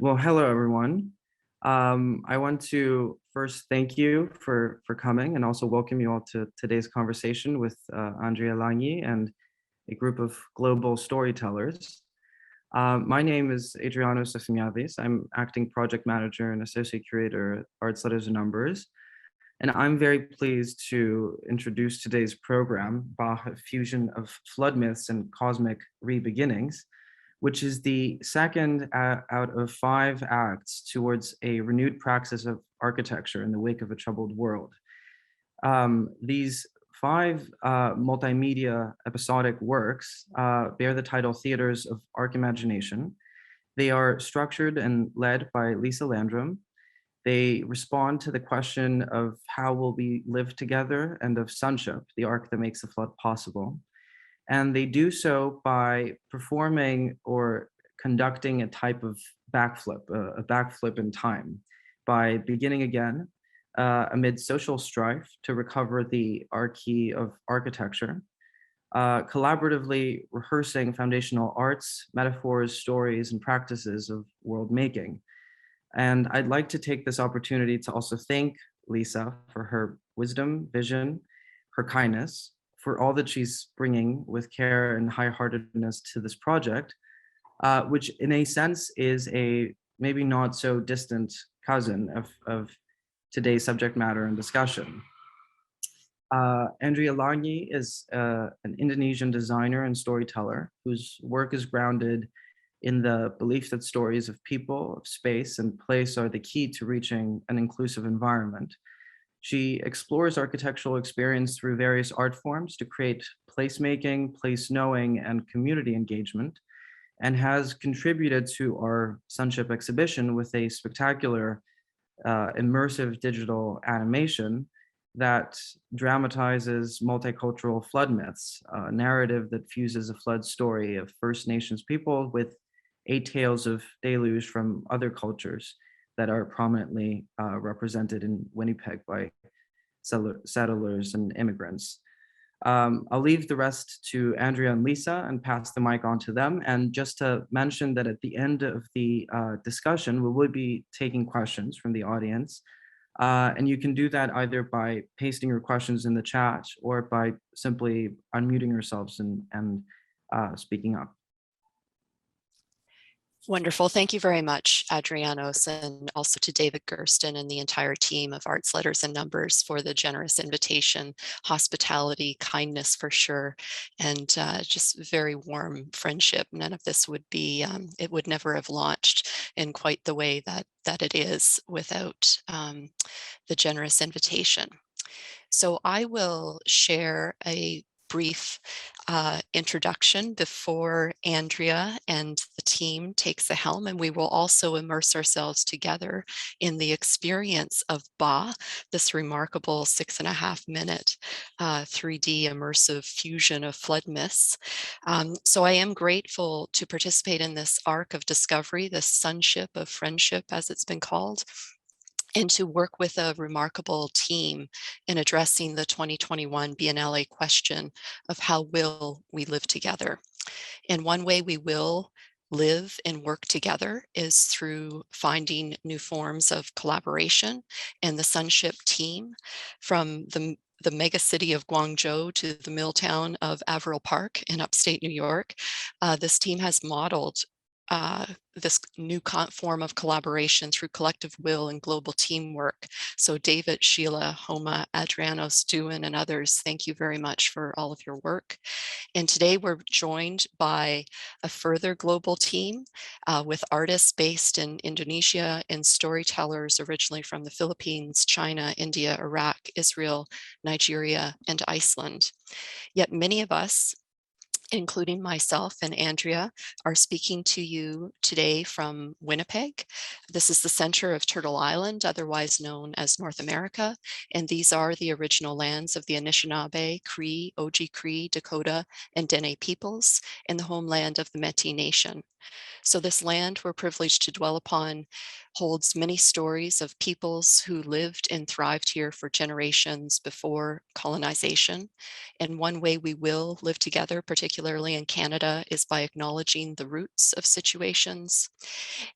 Well, hello everyone. I want to first thank you for coming and also welcome you all to today's conversation with Andrea Langie and a group of global storytellers. My name is Adriano Sefimiadis. I'm acting project manager and associate curator at Arts, Letters, and Numbers. And I'm very pleased to introduce today's program, Bach, a fusion of flood myths and cosmic re-beginnings, which is the second out of 5 acts towards a renewed praxis of architecture in the wake of a troubled world. These 5 multimedia episodic works bear the title Theaters of Arc Imagination. They are structured and led by Lisa Landrum. They respond to the question of how will we live together and of sonship, the arc that makes the flood possible. And they do so by performing or conducting a type of backflip, a backflip in time, by beginning again amid social strife to recover the archy of architecture, collaboratively rehearsing foundational arts, metaphors, stories, and practices of world making. And I'd like to take this opportunity to also thank Lisa for her wisdom, vision, her kindness, for all that she's bringing with care and high-heartedness to this project, which in a sense is a maybe not so distant cousin of today's subject matter and discussion. Andrea Langie is an Indonesian designer and storyteller whose work is grounded in the belief that stories of people, of space, and place are the key to reaching an inclusive environment. She explores architectural experience through various art forms to create placemaking, place knowing, and community engagement, and has contributed to our Sonship exhibition with a spectacular immersive digital animation that dramatizes multicultural flood myths, a narrative that fuses a flood story of First Nations people with 8 tales of deluge from other cultures that are prominently represented in Winnipeg by settlers and immigrants. I'll leave the rest to Andrea and Lisa and pass the mic on to them. And just to mention that at the end of the discussion, we will be taking questions from the audience. And you can do that either by pasting your questions in the chat or by simply unmuting yourselves and speaking up. Wonderful. Thank you very much, Adrianos, and also to David Gersten and the entire team of Arts, Letters, and Numbers for the generous invitation, hospitality, kindness for sure, and just very warm friendship. None of this would be, it would never have launched in quite the way that it is without the generous invitation. So I will share a brief introduction before Andrea and the team takes the helm, and we will also immerse ourselves together in the experience of Ba, this remarkable 6.5-minute 3D immersive fusion of flood myths. So I am grateful to participate in this arc of discovery, this sonship of friendship, as it's been called, and to work with a remarkable team in addressing the 2021 Biennale question of how will we live together. And one way we will live and work together is through finding new forms of collaboration. And the Sonship team, from the mega city of Guangzhou to the mill town of Averill Park in upstate New York, this team has modeled this new form of collaboration through collective will and global teamwork. So David, Sheila, Homa, Adriano, Stuin, and others, thank you very much for all of your work. And today we're joined by a further global team with artists based in Indonesia and storytellers originally from the Philippines, China, India, Iraq, Israel, Nigeria, and Iceland. Yet many of us, including myself and Andrea, are speaking to you today from Winnipeg. This is the center of Turtle Island, otherwise known as North America, and these are the original lands of the Anishinaabe, Cree, Oji-Cree, Dakota, and Dene peoples, and the homeland of the Métis Nation. So this land we're privileged to dwell upon holds many stories of peoples who lived and thrived here for generations before colonization. And one way we will live together, particularly in Canada, is by acknowledging the roots of situations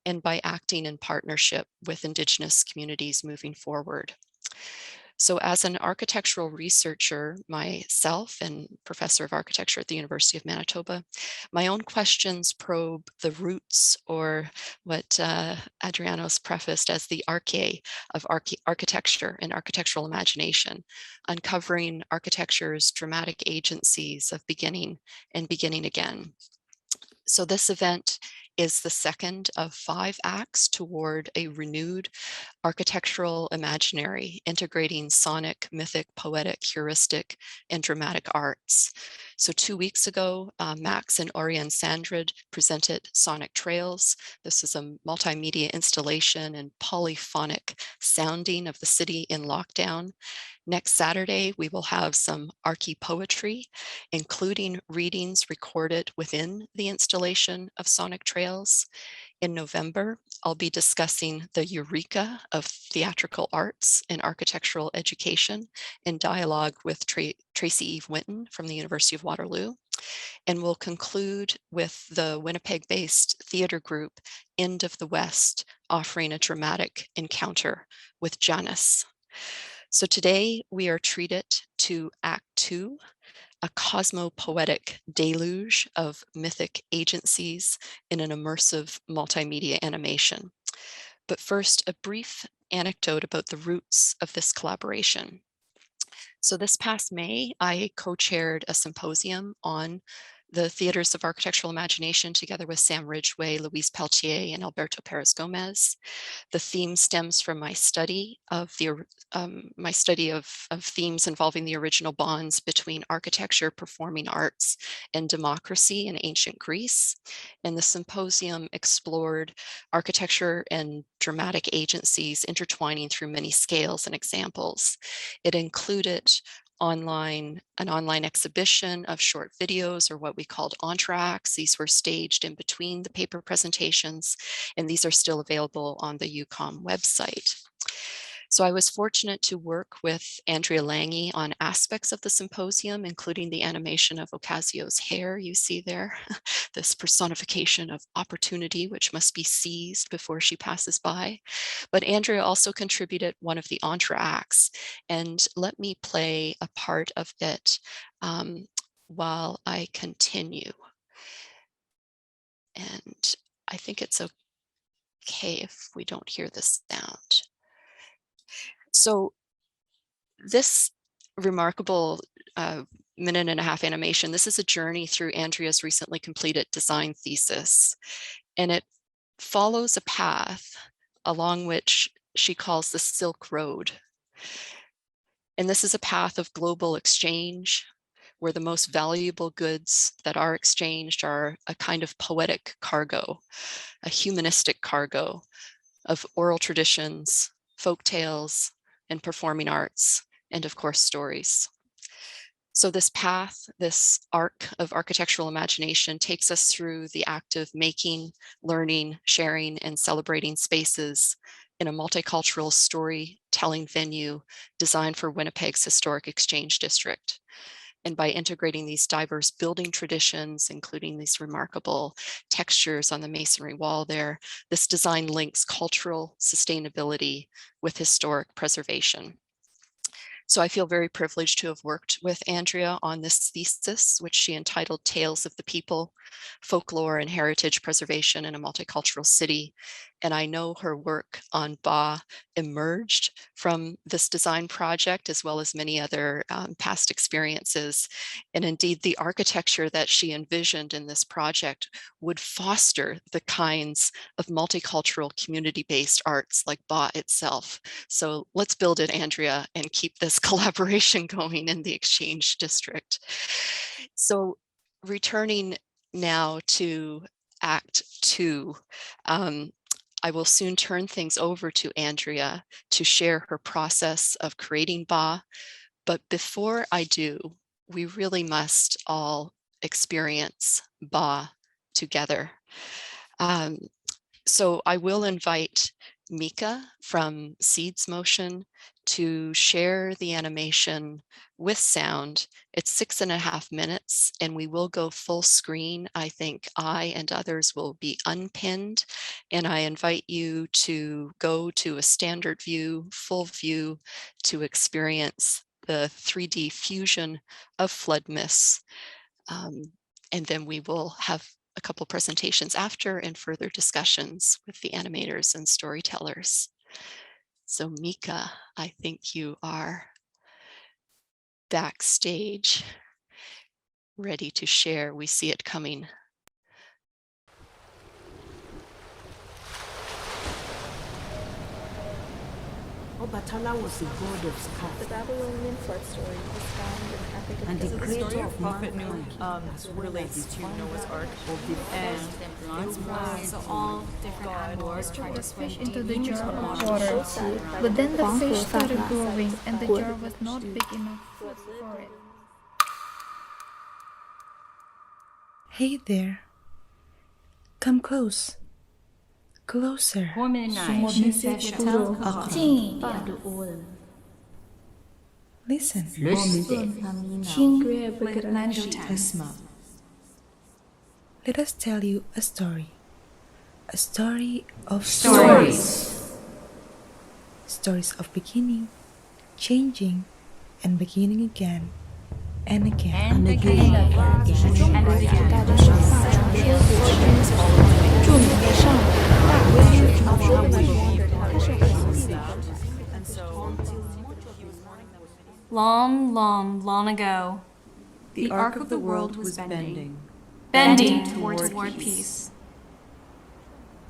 and by acting in partnership with Indigenous communities moving forward. So as an architectural researcher myself and professor of architecture at the University of Manitoba, my own questions probe the roots, or what Adriano's prefaced as the arche of architecture and architectural imagination, uncovering architecture's dramatic agencies of beginning and beginning again. So this event is the second of 5 acts toward a renewed architectural imaginary, integrating sonic, mythic, poetic, heuristic, and dramatic arts. So 2 weeks ago, Max and Oriane Sandrid presented Sonic Trails. This is a multimedia installation and polyphonic sounding of the city in lockdown. Next Saturday, we will have some archi-poetry, including readings recorded within the installation of Sonic Trails. In November, I'll be discussing the eureka of theatrical arts and architectural education in dialogue with Tracy Eve Winton from the University of Waterloo. And we'll conclude with the Winnipeg-based theater group End of the West, offering a dramatic encounter with Janus. So today we are treated to Act 2, a cosmopoetic deluge of mythic agencies in an immersive multimedia animation. But first, a brief anecdote about the roots of this collaboration. So this past May, I co-chaired a symposium on the theaters of architectural imagination together with Sam Ridgway, Louise Peltier, and Alberto Perez Gomez. The theme stems from my study of themes involving the original bonds between architecture, performing arts, and democracy in ancient Greece. And the symposium explored architecture and dramatic agencies intertwining through many scales and examples. It included an online exhibition of short videos, or what we called entr'actes. These were staged in between the paper presentations, and these are still available on the UCOM website. So I was fortunate to work with Andrea Langie on aspects of the symposium, including the animation of Occasio's hair you see there, this personification of opportunity, which must be seized before she passes by. But Andrea also contributed one of the entr'actes, and let me play a part of it while I continue. And I think it's okay if we don't hear the sound. So this remarkable minute and a half animation, this is a journey through Andrea's recently completed design thesis. And it follows a path along which she calls the Silk Road. And this is a path of global exchange, where the most valuable goods that are exchanged are a kind of poetic cargo, a humanistic cargo of oral traditions, folk tales, and performing arts, and of course, stories. So this path, this arc of architectural imagination takes us through the act of making, learning, sharing, and celebrating spaces in a multicultural storytelling venue designed for Winnipeg's historic exchange district. And by integrating these diverse building traditions, including these remarkable textures on the masonry wall there, this design links cultural sustainability with historic preservation. So I feel very privileged to have worked with Andrea on this thesis, which she entitled Tales of the People, Folklore and Heritage Preservation in a Multicultural City. And I know her work on Ba emerged from this design project, as well as many other past experiences. And indeed, the architecture that she envisioned in this project would foster the kinds of multicultural community-based arts like Ba itself. So let's build it, Andrea, and keep this collaboration going in the Exchange District. So returning now to Act 2, I will soon turn things over to Andrea to share her process of creating Ba. But before I do, we really must all experience Ba together. So I will invite Mika from Seeds Motion to share the animation with sound. It's 6.5 minutes and we will go full screen. I think I and others will be unpinned, and I invite you to go to a standard view, full view, to experience the 3D fusion of flood mists. And then we will have a couple presentations after and further discussions with the animators and storytellers. So Mika, I think you are backstage, ready to share. We see it coming. Obatala was the god of sky. The Babylonian flood story is found in the Epic of And the Gilgamesh. creator of Prophet mankind relates to Noah's Ark, and So all different animals tried to swim into the deep jar into of the water, water. but then the fish started growing and the jar was not big enough for it. Hey there. Come close. Closer. Listen. Let us tell you a story. A story of stories. Stories of beginning, changing, and beginning again, and again. And again. Long, long, long ago, the arc of the world was bending towards peace.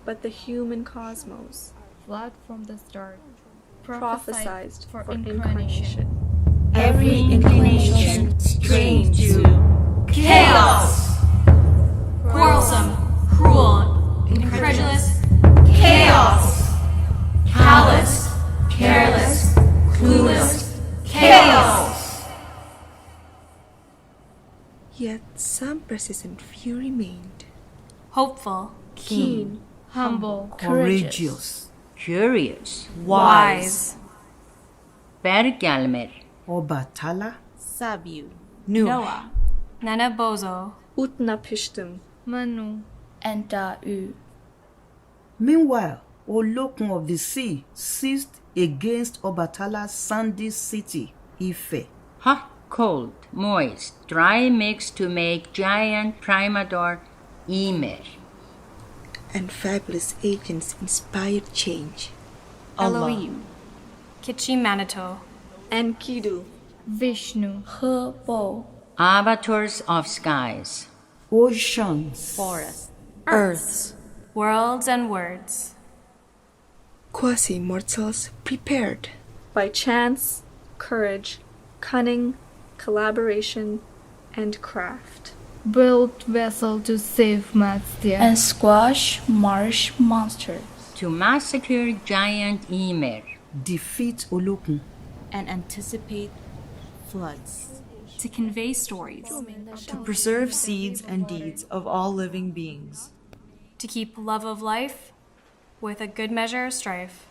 But the human cosmos Flag from the start, prophesized for incarnation. incarnation. every inclination strained to Chaos! Quarrelsome, cruel, incredulous, chaos! Callous, careless, clueless, chaos! Yet some persistent few remained. Hopeful, Keen, Humble, courageous, curious, wise, bergelmer, Obatala, Sabiu, Noah, Nanabozo, Utnapishtim, Manu, and Da'u. Meanwhile, Olokun of the sea seized against Obatala's sandy city, Ife. hot, cold, moist, dry mix to make giant primador Ymer. And fabulous agents inspired change. Elohim, Kichi Manito, Enkidu, Vishnu, Hebo, Avatars of skies, Oceans, Forest, Earths, worlds and words. Quasi-mortals prepared. by chance, courage, cunning, collaboration, and craft. built vessel to save Matsya. and squash marsh monsters. to massacre giant Ymer. defeat Olokun, and anticipate floods. To convey stories, To preserve seeds and deeds of all living beings. to keep love of life with a good measure of strife.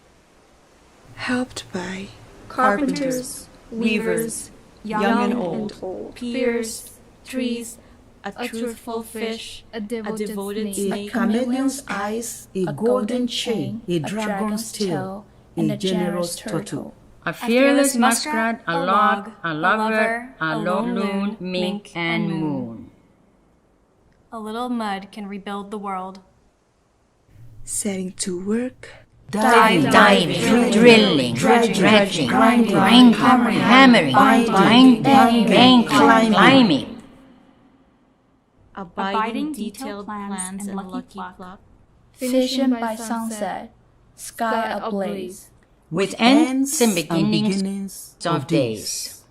Helped by Carpenters, weavers, young and old, Piers, trees, a truthful fish, a a devoted, devoted snake. a snake, chameleon's eyes, a golden chain, a dragon's tail, and a generous turtle. A fearless muskrat, a log, a lover, a lone loon, mink, and moon. A little mud can rebuild the world. setting to work. Diving, drilling, dredging, grinding, hammering, binding, climbing. abiding detailed plans and lucky luck. Vision by sunset, sky ablaze. With ends and beginnings beginnings of days.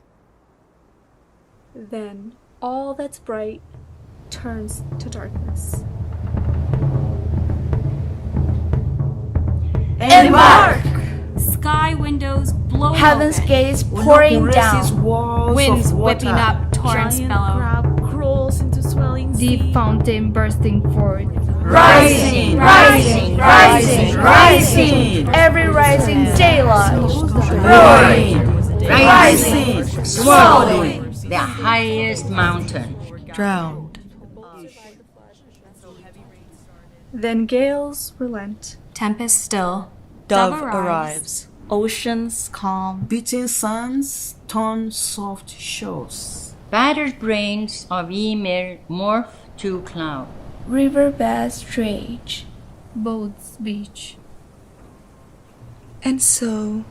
Then all that's bright turns to darkness. Embark! Sky windows blow Heaven's open. gates pouring Raises down. walls Winds of whipping water. up, torrents Giant bellow. crab crawls into swelling Deep sea. fountain bursting forth. Rising, rising, rising, rising. Every rising daylight. Roaring, rising, rising, swallowing the highest mountain. Drowned. Then gales relent. Tempest still. Dove arrives. Oceans calm. beating suns turn soft shores. Battered brains of Ymir morph to cloud. Riverbeds rage. Boats beach. And so,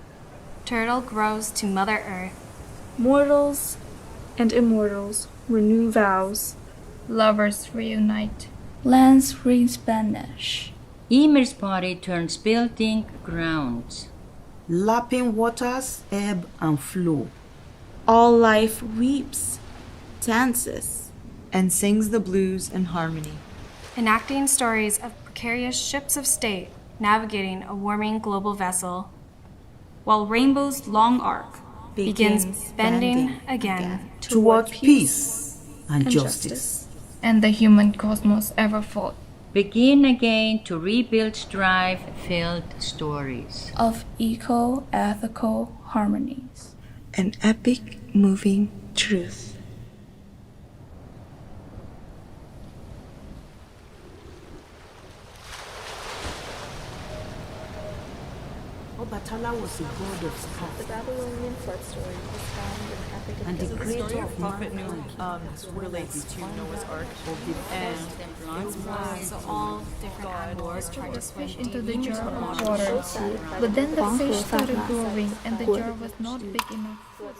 Turtle grows to Mother Earth. Mortals and immortals renew vows. Lovers reunite. Lands rings vanish. Ymir's body turns building grounds. Lapping waters ebb and flow. All life weeps, dances, and sings the blues in harmony. Enacting stories of precarious ships of state navigating a warming global vessel, while rainbow's long arc begins bending again Toward peace and justice. And the human cosmos ever fought. Begin again to rebuild strife-filled stories. Of eco-ethical harmonies. an epic, moving truth. Obatala was a god of sky. The Babylonian flood story is found in epic And the of creator of Prophet mankind relates to Noah's Ark, and So all different animals try to swim Fish into the deep jar into of the water. water. But then the fish started growing and the jar was not big enough for it.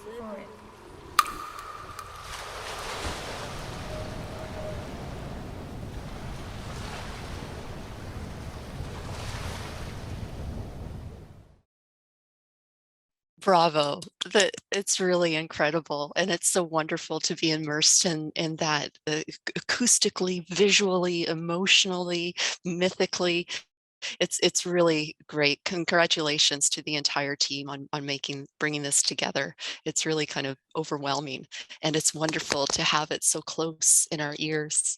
Bravo. It's really incredible. And it's so wonderful to be immersed in that acoustically, visually, emotionally, mythically. It's really great. Congratulations to the entire team on bringing this together. It's really kind of overwhelming, and it's wonderful to have it so close in our ears.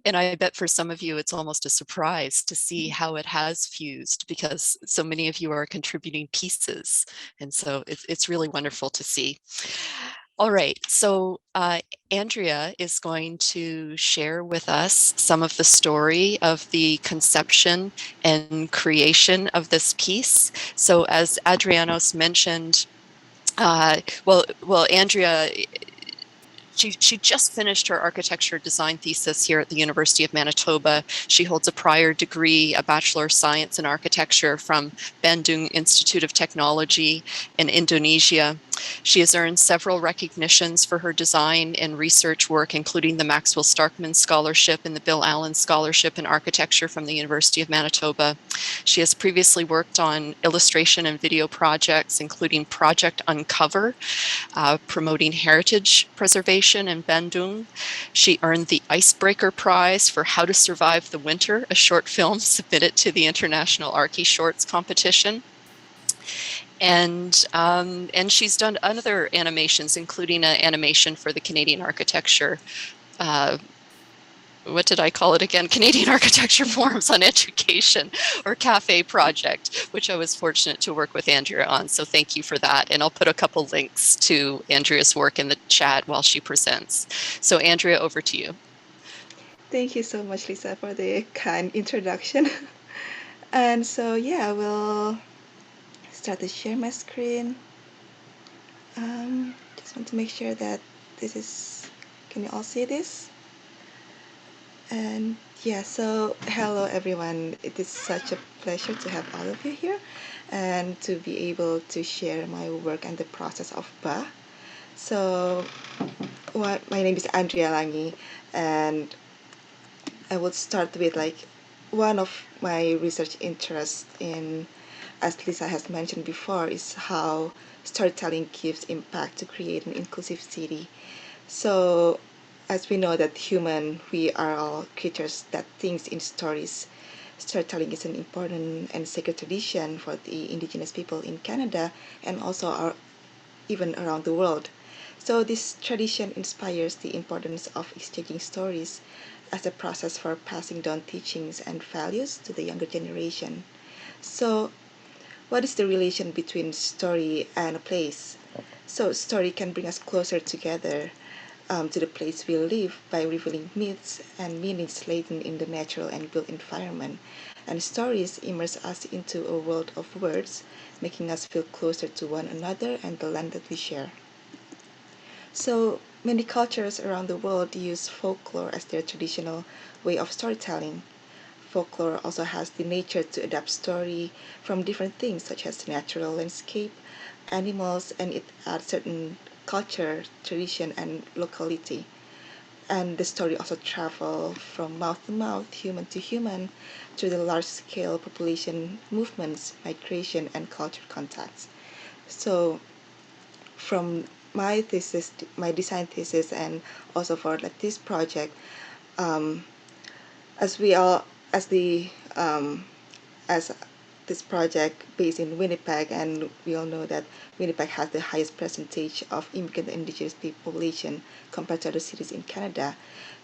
And I bet for some of you, it's almost a surprise to see how it has fused, because so many of you are contributing pieces. And so it's really wonderful to see. All right, so Andrea is going to share with us some of the story of the conception and creation of this piece. So as Adrianos mentioned, Andrea, she just finished her architecture design thesis here at the University of Manitoba. She holds a prior degree, a Bachelor of Science in Architecture from Bandung Institute of Technology in Indonesia. She has earned several recognitions for her design and research work, including the Maxwell Starkman Scholarship and the Bill Allen Scholarship in Architecture from the University of Manitoba. She has previously worked on illustration and video projects, including Project Uncover, promoting heritage preservation in Bandung. She earned the Icebreaker Prize for How to Survive the Winter, a short film submitted to the International Archi Shorts competition. And she's done other animations, including an animation for the Canadian Architecture, what did I call it again? Canadian Architecture Forums on Education, or CAFE project, which I was fortunate to work with Andrea on. So thank you for that. And I'll put a couple links to Andrea's work in the chat while she presents. So Andrea, over to you. Thank you so much, Lisa, for the kind introduction. And so, yeah, I will start to share my screen. Just want to make sure that this is, can you all see this? And yeah, so hello everyone. It is such a pleasure to have all of you here and to be able to share my work and the process of BA. So my name is Andrea Langie, and I will start with one of my research interests in, as Lisa has mentioned before, is how storytelling gives impact to create an inclusive city. So as we know that we are all creatures that think in stories. Storytelling is an important and sacred tradition for the Indigenous people in Canada and also even around the world. So this tradition inspires the importance of exchanging stories as a process for passing down teachings and values to the younger generation. So, what is the relation between story and a place? So, story can bring us closer together to the place we live by revealing myths and meanings latent in the natural and built environment. And stories immerse us into a world of words, making us feel closer to one another and the land that we share. So, many cultures around the world use folklore as their traditional way of storytelling. Folklore also has the nature to adapt story from different things such as natural landscape, animals, and it adds certain culture, tradition, and locality. And the story also travel from mouth to mouth, human to human, through the large-scale population movements, migration, and culture contacts. So from my thesis, my design thesis, and also for like this project, um, as we all, as the as this project based in Winnipeg, and we all know that Winnipeg has the highest percentage of immigrant and indigenous population compared to other cities in Canada.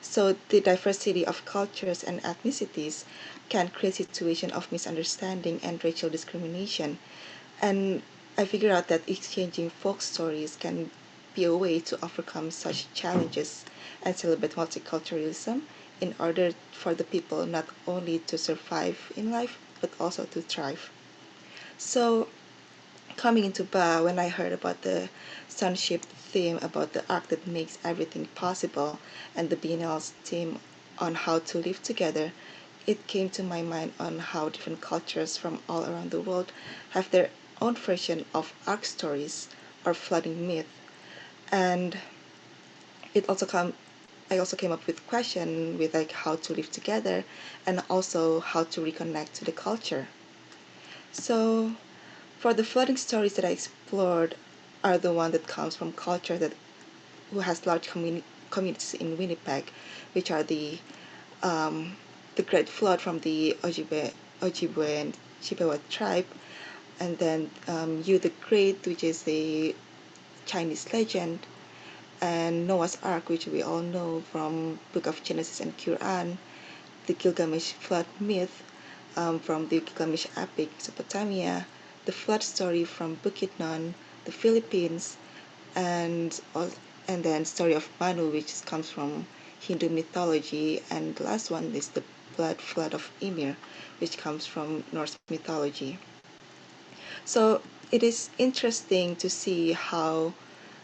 So the diversity of cultures and ethnicities can create situations of misunderstanding and racial discrimination. And I figured out that exchanging folk stories can be a way to overcome such challenges and celebrate multiculturalism in order for the people not only to survive in life but also to thrive. So, coming into Ba, when I heard about the sonship theme about the arc that makes everything possible and the Biennale's theme on how to live together, it came to my mind on how different cultures from all around the world have their own version of arc stories or flooding myth. And it also come I also came up with question with like how to live together and also how to reconnect to the culture. So for the flooding stories that I explored are the one that comes from culture that who has large communities in Winnipeg, which are the Great Flood from the Ojibwe and Chippewa tribe, and then Yu the Great, which is a Chinese legend, and Noah's Ark, which we all know from Book of Genesis and Quran, the Gilgamesh flood myth from the Gilgamesh epic, Mesopotamia, the flood story from Bukidnon, the Philippines, and then story of Manu, which comes from Hindu mythology, and the last one is the blood flood of Ymir, which comes from Norse mythology. So it is interesting to see how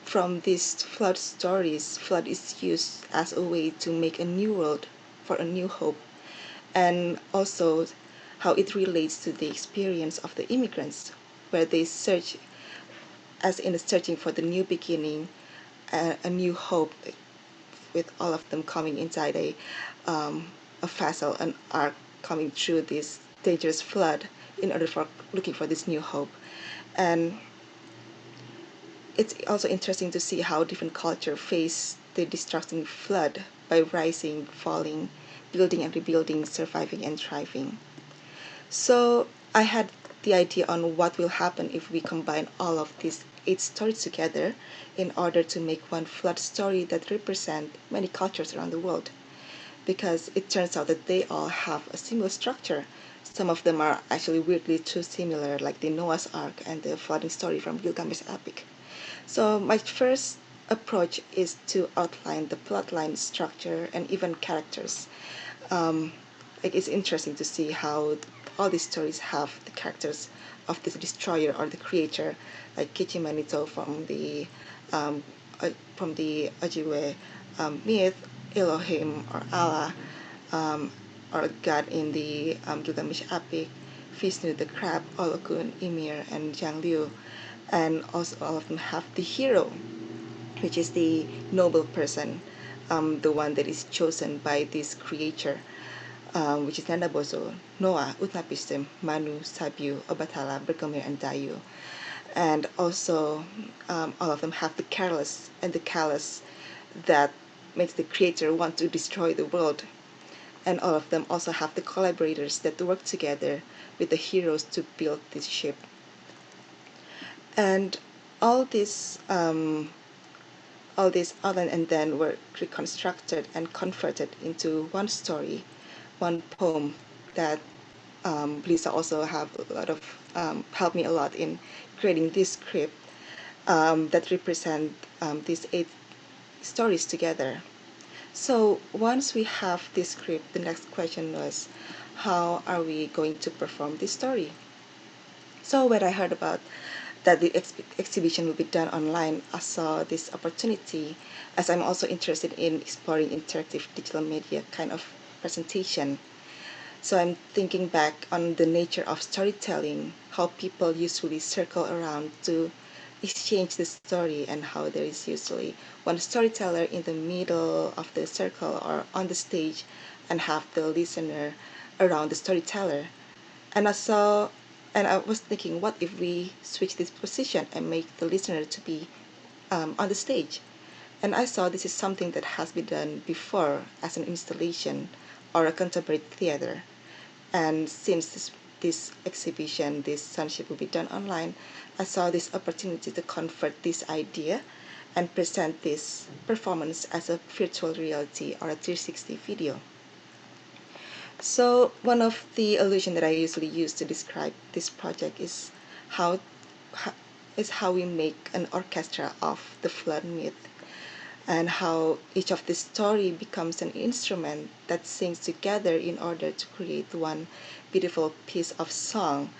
from these flood stories, flood is used as a way to make a new world for a new hope, and also how it relates to the experience of the immigrants, where they search, as in searching for the new beginning, a new hope, with all of them coming inside a vessel, an ark, coming through this dangerous flood in order for looking for this new hope. And it's also interesting to see how different cultures face the destructing flood by rising, falling, building and rebuilding, surviving and thriving. So I had the idea on what will happen if we combine all of these 8 stories together in order to make one flood story that represents many cultures around the world. Because it turns out that they all have a similar structure. Some of them are actually weirdly too similar, like the Noah's Ark and the flooding story from Gilgamesh epic. So my first approach is to outline the plotline structure and even characters. It's interesting to see how all these stories have the characters of the destroyer or the creator, like Kichimanito from the Ojibwe myth, Elohim or Allah, or God in the Gilgamesh epic, Vishnu the crab, Olokun, Ymir, and Jiangliu, and also all of them have the hero, which is the noble person, the one that is chosen by this creator, which is Nandabozo, Noah, Utnapishtim, Manu, Sabiu, Obatala, Bergomir, and Dayu. And also, all of them have the careless and the callous that makes the creator want to destroy the world. And all of them also have the collaborators that work together with the heroes to build this ship. And all these all these outline and then were reconstructed and converted into one story, one poem that Lisa also have a lot of helped me a lot in creating this script that represent these 8 stories together. So once we have this script, the next question was, how are we going to perform this story? So when I heard about that the exhibition will be done online, I saw this opportunity, as I'm also interested in exploring interactive digital media kind of presentation. So I'm thinking back on the nature of storytelling, how people usually circle around to exchange the story, and how there is usually one storyteller in the middle of the circle or on the stage and have the listener around the storyteller. And I was thinking, what if we switch this position and make the listener to be on the stage? And I saw this is something that has been done before as an installation or a contemporary theater. And since this exhibition, this sonship will be done online, I saw this opportunity to convert this idea and present this performance as a virtual reality or a 360 video. So one of the illusions that I usually use to describe this project is how we make an orchestra of the flood myth, and how each of the story becomes an instrument that sings together in order to create one beautiful piece of song.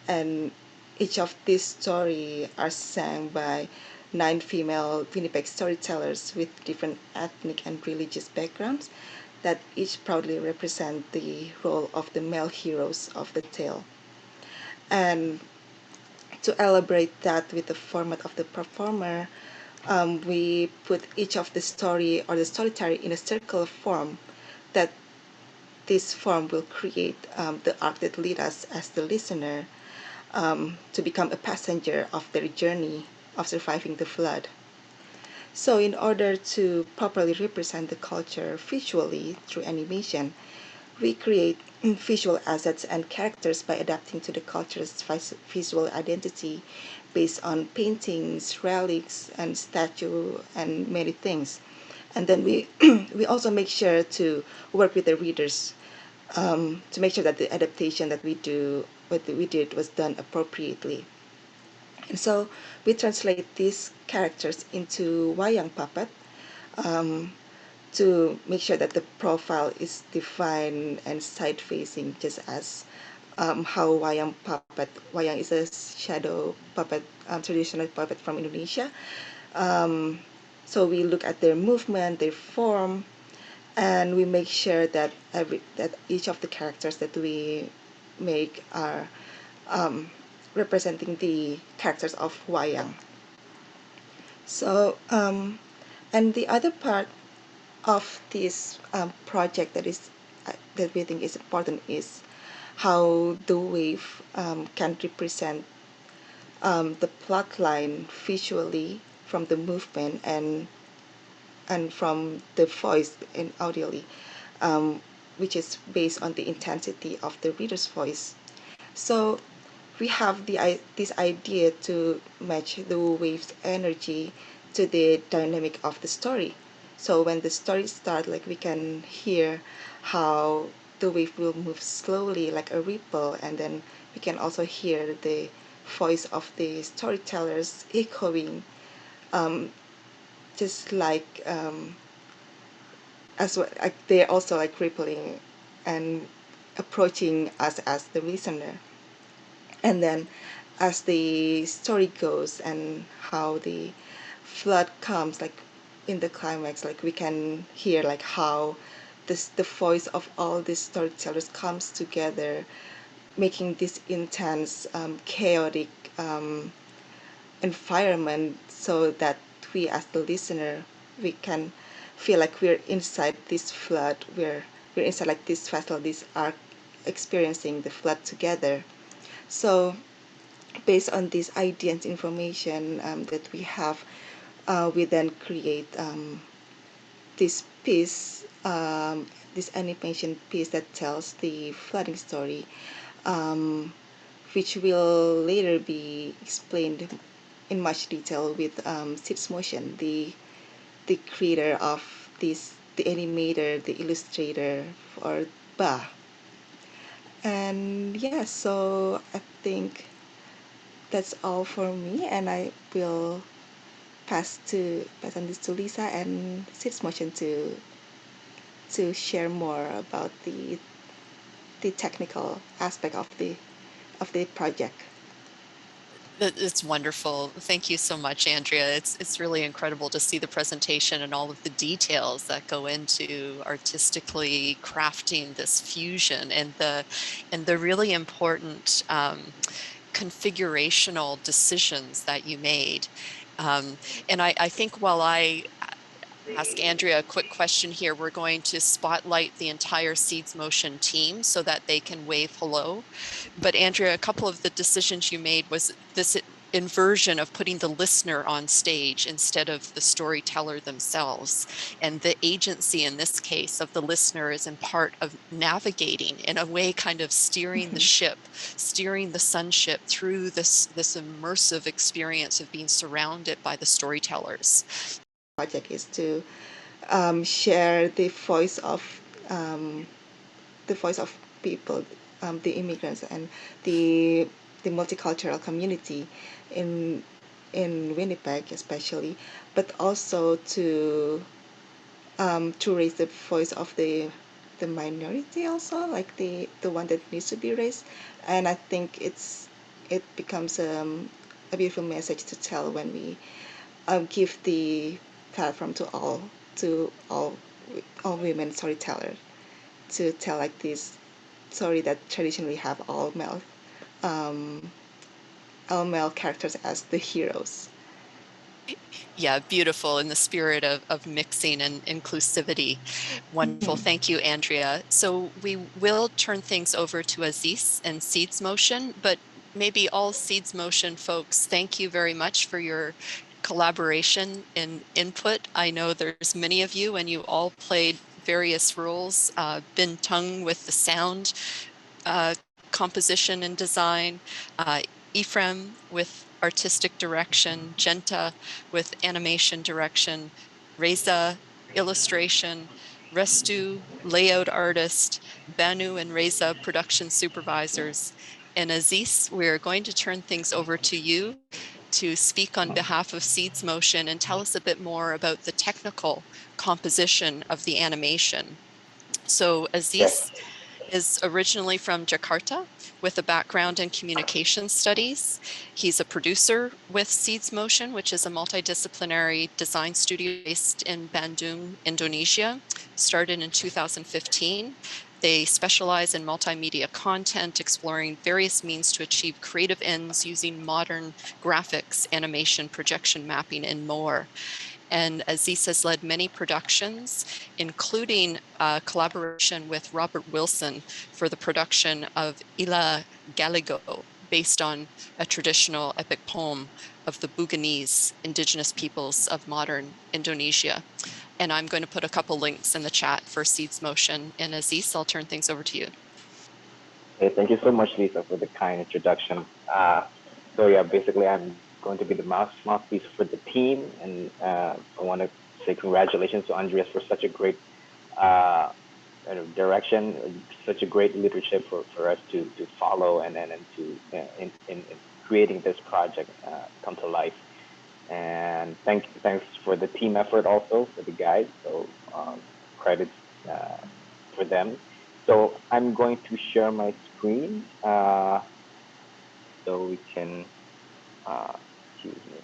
And each of these stories are sang by 9 female Winnipeg storytellers with different ethnic and religious backgrounds that each proudly represent the role of the male heroes of the tale. And to elaborate that with the format of the performer, we put each of the story or the storyteller in a circle form, that this form will create the arc that lead us as the listener to become a passenger of their journey of surviving the flood. So in order to properly represent the culture visually through animation, we create visual assets and characters by adapting to the culture's visual identity based on paintings, relics, and statue, and many things. And then we we also make sure to work with the readers to make sure that the adaptation that we did was done appropriately. And so we translate these characters into wayang puppet to make sure that the profile is defined and side-facing, just as how wayang is a shadow puppet, traditional puppet from Indonesia. So we look at their movement, their form, and we make sure that each of the characters that we make are representing the characters of wayang. So and the other part of this project that we think is important is how the wave can represent the plot line visually from the movement and from the voice and audially, which is based on the intensity of the reader's voice. So we have this idea to match the wave's energy to the dynamic of the story. So when the story starts, like, we can hear how the wave will move slowly like a ripple, and then we can also hear the voice of the storytellers echoing, just like like they're also like rippling and approaching us as the listener. And then as the story goes and how the flood comes, like in the climax, like we can hear like how the voice of all these storytellers comes together, making this intense, chaotic environment, so that we as the listener, we can feel like we're inside this flood, we're inside like this vessel, this ark, experiencing the flood together. So based on this idea and information that we have, we then create this piece, this animation piece that tells the flooding story, which will later be explained in much detail with Sid's motion, the the creator of this, the animator, the illustrator for Ba. And yeah, so I think that's all for me, and I will pass on this to Lisa and Sid's Motion to share more about the technical aspect of the project. It's wonderful. Thank you so much, Andrea. It's really incredible to see the presentation and all of the details that go into artistically crafting this fusion and the really important configurational decisions that you made. And I think while I ask Andrea a quick question here, we're going to spotlight the entire Seeds Motion team so that they can wave hello. But Andrea, a couple of the decisions you made was this inversion of putting the listener on stage instead of the storyteller themselves. And the agency in this case of the listener is in part of navigating, in a way, kind of steering the ship, steering the sunship through this immersive experience of being surrounded by the storytellers. Project is to share the voice of people, the immigrants and the multicultural community in Winnipeg especially, but also to raise the voice of the minority also, like the one that needs to be raised. And I think it becomes a beautiful message to tell when we give the platform to all women storytellers to tell like this story that traditionally have um, all male characters as the heroes. Yeah, beautiful, in the spirit of mixing and inclusivity. Wonderful. Thank you, Andrea. So we will turn things over to Aziz and Seeds Motion, but maybe all Seeds Motion folks, thank you very much for your collaboration and input. I know there's many of you and you all played various roles. Bin Tung with the sound, composition and design, Ephraim with artistic direction, Genta with animation direction, Reza illustration, Restu layout artist, Banu and Reza production supervisors. And Aziz, we're going to turn things over to you to speak on behalf of Seeds Motion and tell us a bit more about the technical composition of the animation. So Aziz is originally from Jakarta with a background in communication studies. He's a producer with Seeds Motion, which is a multidisciplinary design studio based in Bandung, Indonesia, started in 2015. They specialize in multimedia content, exploring various means to achieve creative ends using modern graphics, animation, projection mapping, and more. And Aziz has led many productions, including a collaboration with Robert Wilson for the production of Ila Galigo, based on a traditional epic poem of the Buginese indigenous peoples of modern Indonesia. And I'm going to put a couple links in the chat for Seeds Motion. And Aziz, I'll turn things over to you. Okay, thank you so much, Lisa, for the kind introduction. So yeah, basically I'm going to be the mouthpiece for the team, and I want to say congratulations to Andreas for such a great direction, such a great leadership for us to follow and to in creating this project come to life. And thanks for the team effort also for the guys. So credits for them. So I'm going to share my screen so we can, excuse me.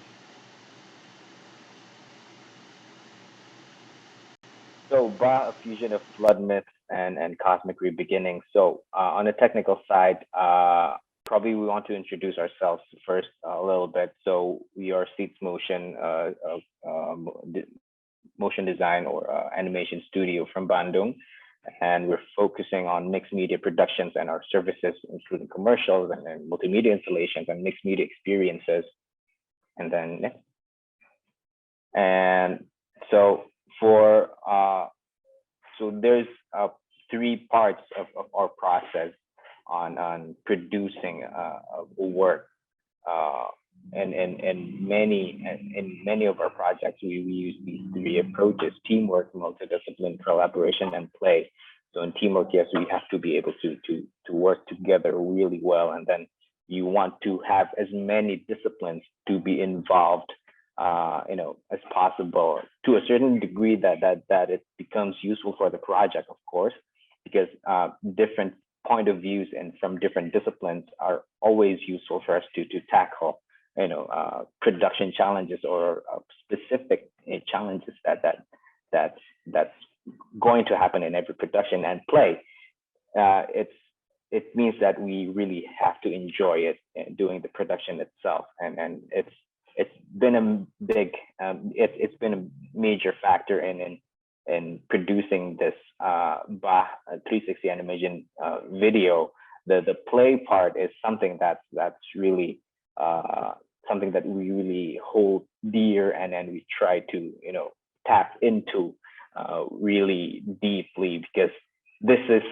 So Ba, a fusion of flood myths and cosmic rebeginning. So on the technical side, probably we want to introduce ourselves first a little bit. So we are Seeds Motion, motion design or animation studio from Bandung. And we're focusing on mixed media productions and our services, including commercials and multimedia installations and mixed media experiences. And then next. And so for so there's three parts of our process on producing a work. in many of our projects, we use these three approaches: teamwork, multidiscipline, collaboration, and play. So in teamwork, yes, we have to be able to work together really well, and then you want to have as many disciplines to be involved, as possible, to a certain degree that it becomes useful for the project, of course, because different point of views and from different disciplines are always useful for us to tackle, production challenges or specific challenges that's going to happen in every production. And play, it means that we really have to enjoy it doing the production itself, and it's been a big it's been a major factor in producing this Bah 360 animation video. The play part is something that's really something that we really hold dear, and then we try to tap into really deeply, because this is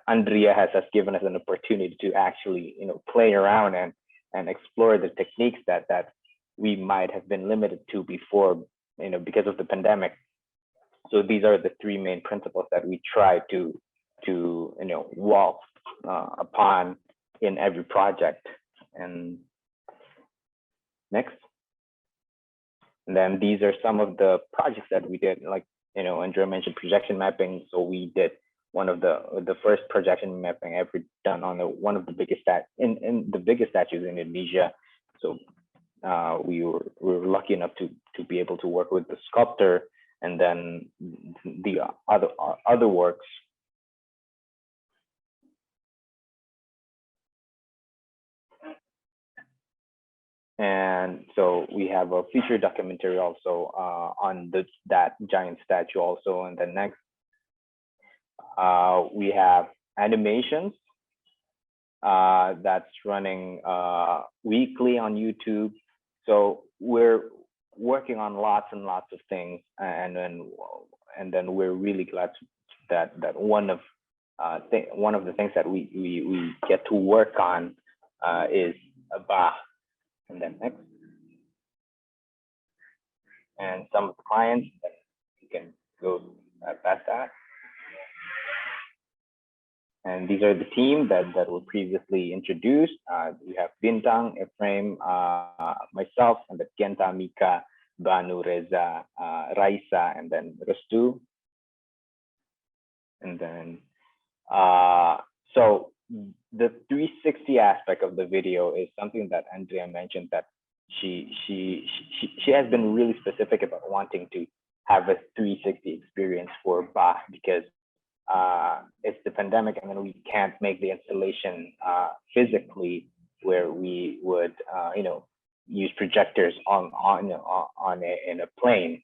Andrea has given us an opportunity to actually play around and explore the techniques that we might have been limited to before, because of the pandemic. So these are the three main principles that we try to walk upon in every project. And next. And then these are some of the projects that we did, like Andrea mentioned projection mapping. So we did one of the first projection mapping ever done on one of the biggest in the biggest statues in Indonesia. So we were lucky enough to be able to work with the sculptor, and then the other works. And so we have a feature documentary also on that giant statue also. And then next, we have animations that's running weekly on YouTube. So we're working on lots and lots of things, and then we're really glad that one of the things that we get to work on is Bah. And then next, and some of the clients, you can go past that. And these are the team that were previously introduced. We have Bintang, Ephraim, myself, and the Genta, Mika, Banu, Reza, Raisa, and then Restu. And then, so the 360 aspect of the video is something that Andrea mentioned, that she has been really specific about wanting to have a 360 experience for Bah, because it's the pandemic, and then we can't make the installation physically, where we would use projectors in a plane.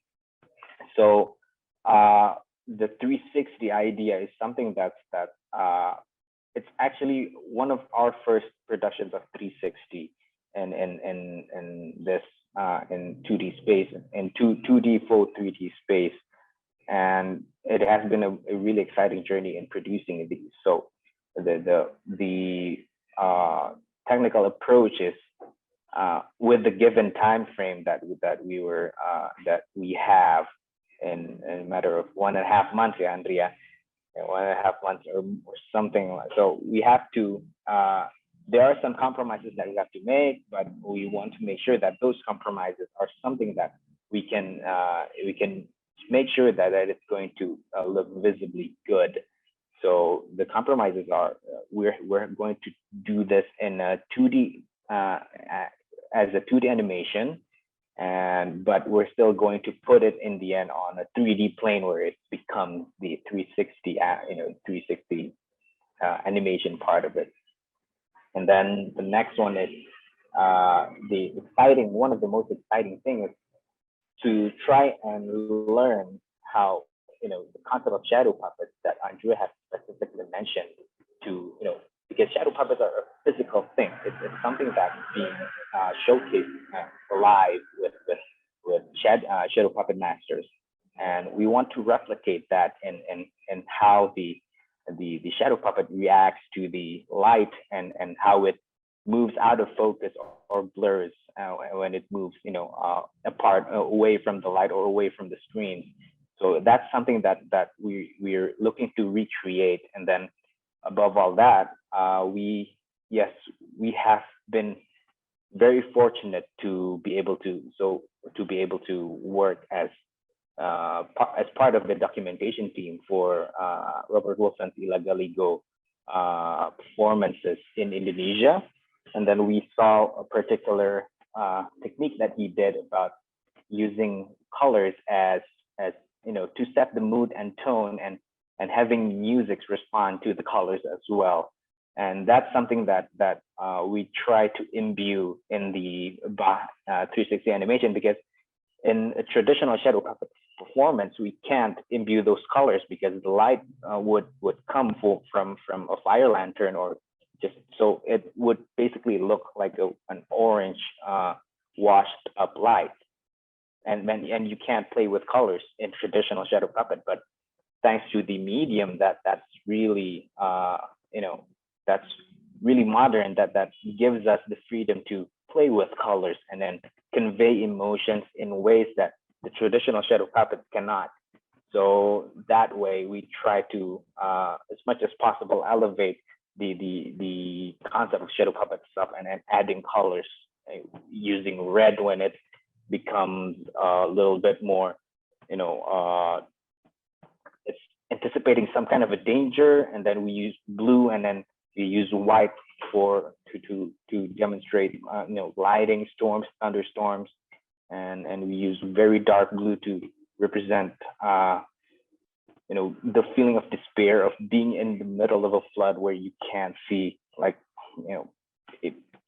So the 360 idea is something that's it's actually one of our first productions of 360 in this in 2D space, in 2D full 3D space. And it has been a really exciting journey in producing these. So the technical approach is with the given time frame that we have in a matter of 1.5 months, Andrea, 1.5 months or something. So we have to. There are some compromises that we have to make, but we want to make sure that those compromises are something that we can make sure that it's going to look visibly good. So the compromises are we're going to do this in a 2D as a 2D animation, but we're still going to put it in the end on a 3D plane, where it becomes the 360 360 animation part of it. And then the next one is one of the most exciting things is to try and learn how, the concept of shadow puppets that Andrea has specifically mentioned, because shadow puppets are a physical thing. It's something that's being showcased live with shadow puppet masters. And we want to replicate that in how the shadow puppet reacts to the light, and how it moves out of focus or blurs when it moves, apart, away from the light or away from the screen. So that's something that we're looking to recreate. And then above all that, we have been very fortunate to be able to work as part of the documentation team for Robert Wilson's Ilagaligo performances in Indonesia. And then we saw a particular technique that he did about using colors as to set the mood and tone, and having music respond to the colors as well. And that's something that we try to imbue in the Bach 360 animation, because in a traditional shadow puppet performance, we can't imbue those colors because the light would come from a fire lantern, or just so it would basically look like an orange washed up light. And you can't play with colors in traditional shadow puppet, but thanks to the medium that's really that's really modern, that gives us the freedom to play with colors and then convey emotions in ways that the traditional shadow puppet cannot. So that way we try to as much as possible elevate the concept of shadow puppet stuff, and then adding colors, using red when it becomes a little bit more, it's anticipating some kind of a danger, and then we use blue, and then we use white to demonstrate lighting, storms, thunderstorms, and we use very dark blue to represent the feeling of despair of being in the middle of a flood where you can't see,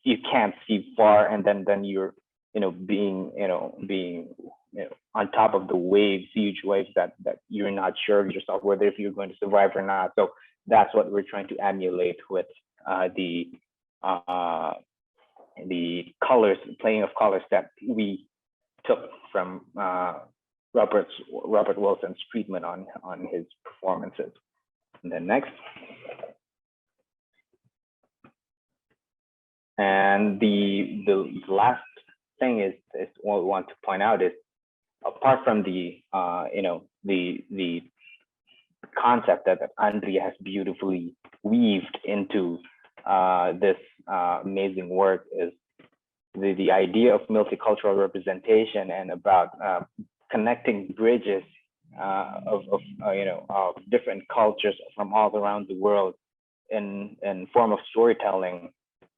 you can't see far, and then you're being on top of the waves, huge waves that you're not sure of yourself whether if you're going to survive or not. So that's what we're trying to emulate with the colors, playing of colors that we took from Robert Wilson's treatment on his performances. And then next. And the last thing is what we want to point out is, apart from the concept that Andrea has beautifully weaved into this amazing work, is the idea of multicultural representation, and about connecting bridges of different cultures from all around the world in form of storytelling.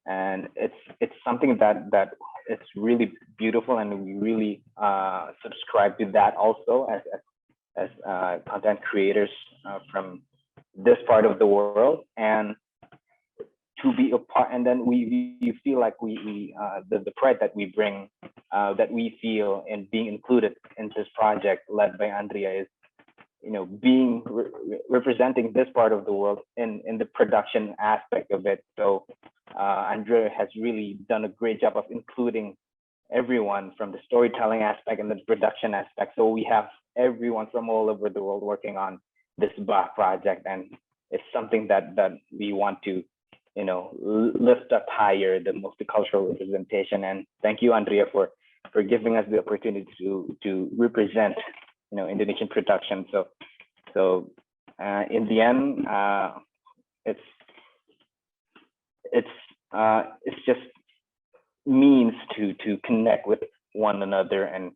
And it's something that it's really beautiful, and we really subscribe to that also as content creators from this part of the world, and to be a part. And then we feel like the pride that we bring, that we feel in being included in this project led by Andrea, is being representing this part of the world in the production aspect of it. So Andrea has really done a great job of including everyone from the storytelling aspect and the production aspect. So we have everyone from all over the world working on this Bach project, and it's something that we want to lift up higher, the multicultural representation. And thank you, Andrea, for giving us the opportunity to represent Indonesian production. So in the end, it's just means to connect with one another, and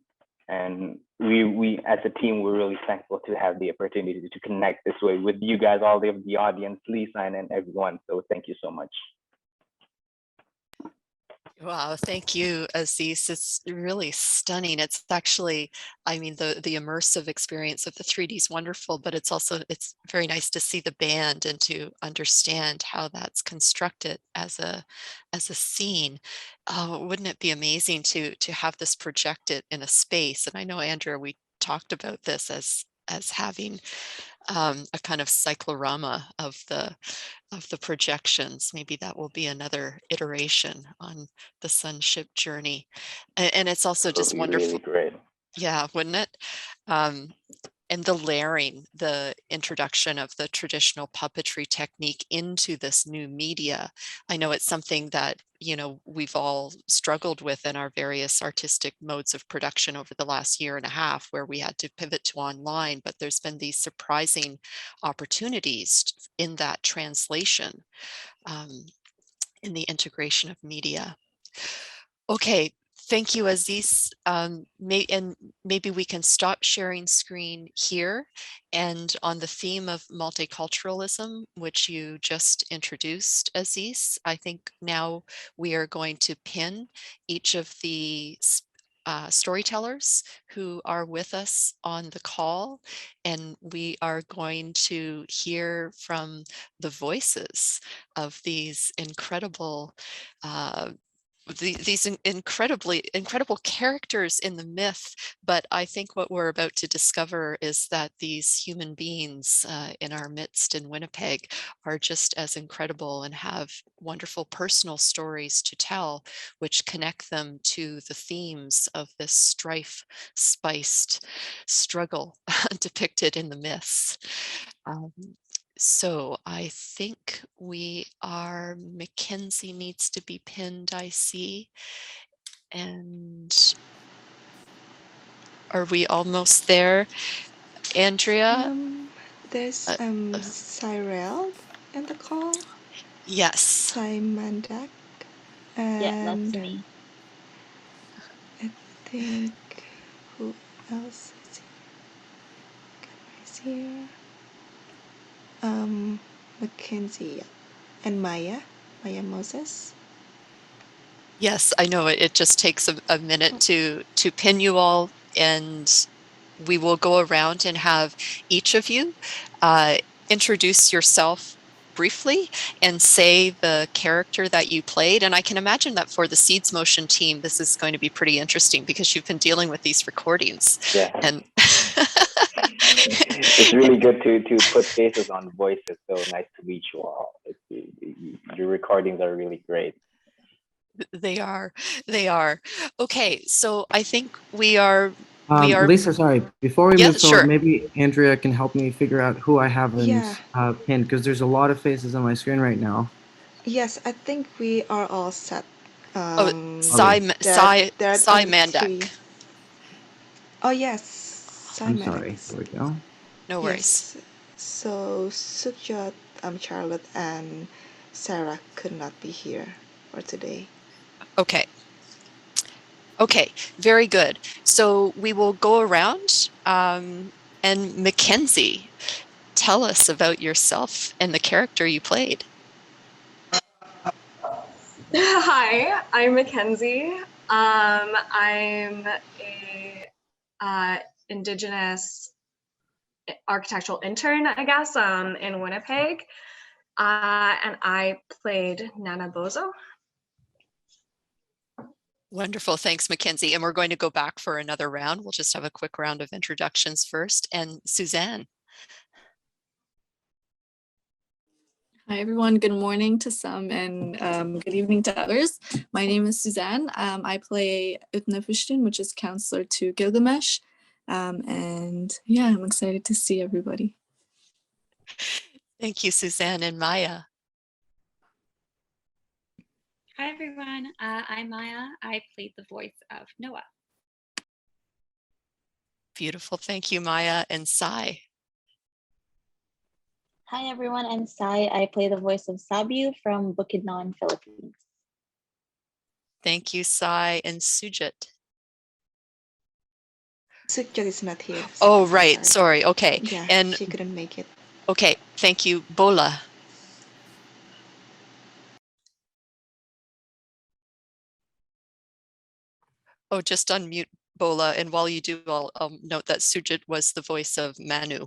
we as a team, we're really thankful to have the opportunity to connect this way with you guys, all of the audience, Lisa, and everyone. So thank you so much. Wow, thank you, Aziz. It's really stunning. It's actually, I mean, the immersive experience of the 3D is wonderful, but it's very nice to see the band and to understand how that's constructed as a scene. Wouldn't it be amazing to have this projected in a space? And I know, Andrea, we talked about this as having a kind of cyclorama of the projections. Maybe that will be another iteration on the Sunship journey. And it's also just wonderful. Really great. Yeah, wouldn't it? And the layering, the introduction of the traditional puppetry technique into this new media. I know it's something that we've all struggled with in our various artistic modes of production over the last year and a half, where we had to pivot to online, but there's been these surprising opportunities in that translation, in the integration of media. Okay, thank you, Aziz. And maybe we can stop sharing screen here. And on the theme of multiculturalism, which you just introduced, Aziz, I think now we are going to pin each of the storytellers who are with us on the call, and we are going to hear from the voices of these incredible these incredible characters in the myth. But I think what we're about to discover is that these human beings in our midst in Winnipeg are just as incredible and have wonderful personal stories to tell, which connect them to the themes of this strife-spiced struggle depicted in the myths. So I think Mackenzie needs to be pinned, I see. And are we almost there, Andrea? There's Cyril in the call. Yes. Simandak. And yeah, that's me. I think who else is here? Mackenzie and Maya Moses. Yes, I know it just takes a minute to pin you all, and we will go around and have each of you introduce yourself briefly and say the character that you played. And I can imagine that for the Seeds Motion team, this is going to be pretty interesting because you've been dealing with these recordings. Yeah. And it's really good to put faces on voices. So nice to meet you all. Your recordings are really great. They are. Okay, so I think we are. Lisa, sorry, before we move forward, sure. maybe Andrea can help me figure out who I have pinned, because there's a lot of faces on my screen right now. Yes, I think we are all set. Sai Mandak. Oh yes, I'm sorry. There we go. No worries. Yes. So Sujat, Charlotte, and Sarah could not be here for today. Okay, very good. So we will go around, and Mackenzie, tell us about yourself and the character you played. Hi, I'm Mackenzie. I'm a Indigenous architectural intern, I guess, in Winnipeg, and I played Nana Bozo. Wonderful, thanks, Mackenzie. And we're going to go back for another round. We'll just have a quick round of introductions first. And Suzanne. Hi, everyone. Good morning to some and good evening to others. My name is Suzanne. I play Utnapishtim, which is counselor to Gilgamesh. And yeah, I'm excited to see everybody. Thank you, Suzanne. And Maya. Hi, everyone. I'm Maya. I played the voice of Noah. Beautiful. Thank you, Maya. And Sai. Hi, everyone. I'm Sai. I play the voice of Sabiu from Bukidnon, Philippines. Thank you, Sai. And Sujat. Sujat is not here. Oh, right. Sorry. Okay. Yeah, and she couldn't make it. Okay. Thank you, Bola. Oh, just unmute Bola. And while you do, I'll note that Sujat was the voice of Manu.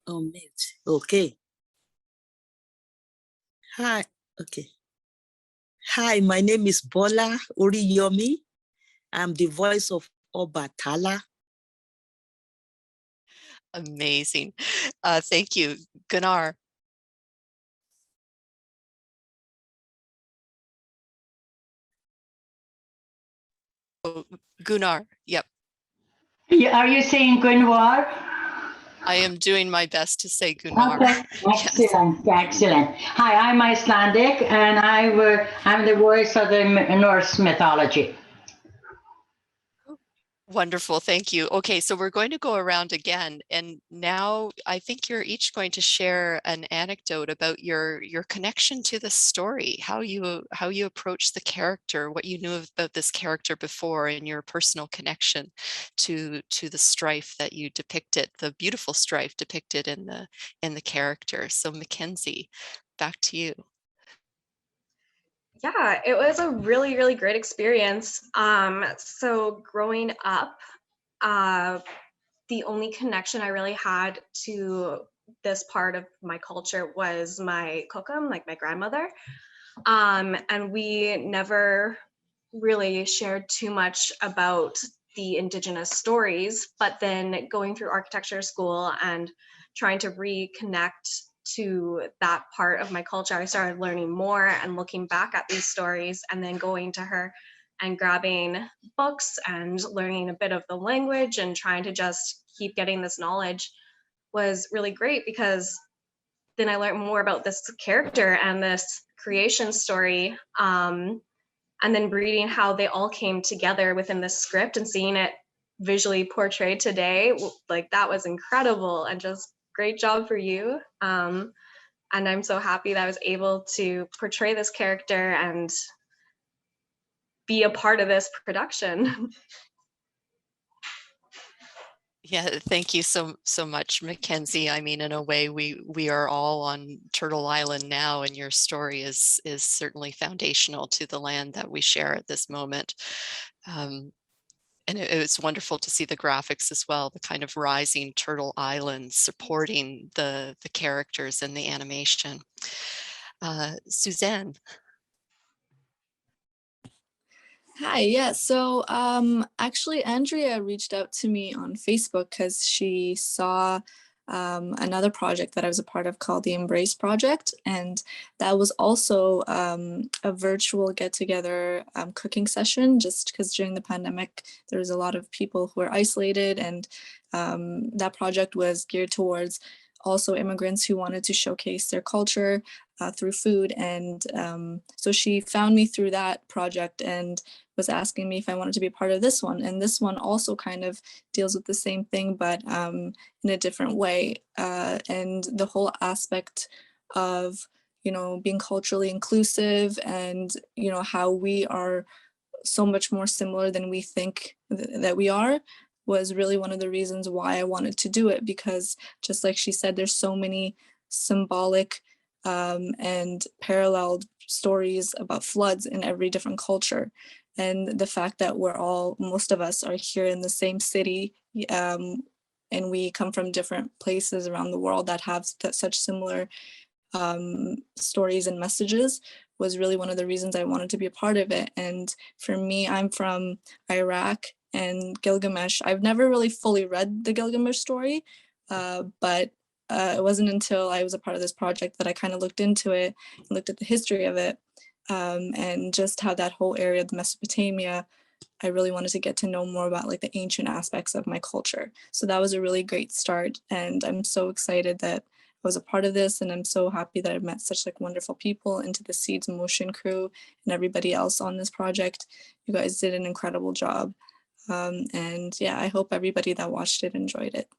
Oh, mate. Okay. Hi. Okay. Hi, my name is Bola Uriyomi. I'm the voice of Obatala. Amazing. Thank you. Gunnar. Oh, Gunnar. Yep. Are you saying Gunwar? I am doing my best to say Gunnar. Okay, excellent, excellent. Hi, I'm Icelandic, and I'm the voice of the Norse mythology. Wonderful, thank you. Okay, so we're going to go around again, and now I think you're each going to share an anecdote about your connection to the story, how you approach the character, what you knew about this character before, and your personal connection to the strife that you depicted, the beautiful strife depicted in the character. So Mackenzie, back to you. Yeah, it was a really, really great experience. So growing up, the only connection I really had to this part of my culture was my kokum, like my grandmother. And we never really shared too much about the indigenous stories, but then going through architecture school and trying to reconnect to that part of my culture, I started learning more and looking back at these stories, and then going to her and grabbing books and learning a bit of the language and trying to just keep getting this knowledge was really great, because then I learned more about this character and this creation story, and then reading how they all came together within this script and seeing it visually portrayed today, like that was incredible, and just great job for you. And I'm so happy that I was able to portray this character and be a part of this production. Yeah, thank you so much, Mackenzie. I mean, in a way, we are all on Turtle Island now, and your story is certainly foundational to the land that we share at this moment. And it was wonderful to see the graphics as well, the kind of rising Turtle Island supporting the characters and the animation. Suzanne. Hi, yeah, so actually Andrea reached out to me on Facebook because she saw another project that I was a part of called the Embrace Project, and that was also a virtual get-together cooking session, just because during the pandemic there was a lot of people who were isolated, and that project was geared towards also immigrants who wanted to showcase their culture through food. And so she found me through that project and was asking me if I wanted to be part of this one. And this one also kind of deals with the same thing, but in a different way. And the whole aspect of, you know, being culturally inclusive, and, you know, how we are so much more similar than we think that we are, was really one of the reasons why I wanted to do it, because just like she said, there's so many symbolic and paralleled stories about floods in every different culture. And the fact that most of us are here in the same city, and we come from different places around the world that have such similar stories and messages, was really one of the reasons I wanted to be a part of it. And for me, I'm from Iraq, and Gilgamesh, I've never really fully read the Gilgamesh story, but it wasn't until I was a part of this project that I kind of looked into it and looked at the history of it, and just how that whole area of Mesopotamia, I really wanted to get to know more about like the ancient aspects of my culture. So that was a really great start, and I'm so excited that I was a part of this, and I'm so happy that I've met such like wonderful people, into the Seeds Motion crew and everybody else on this project. You guys did an incredible job. And yeah, I hope everybody that watched it enjoyed it.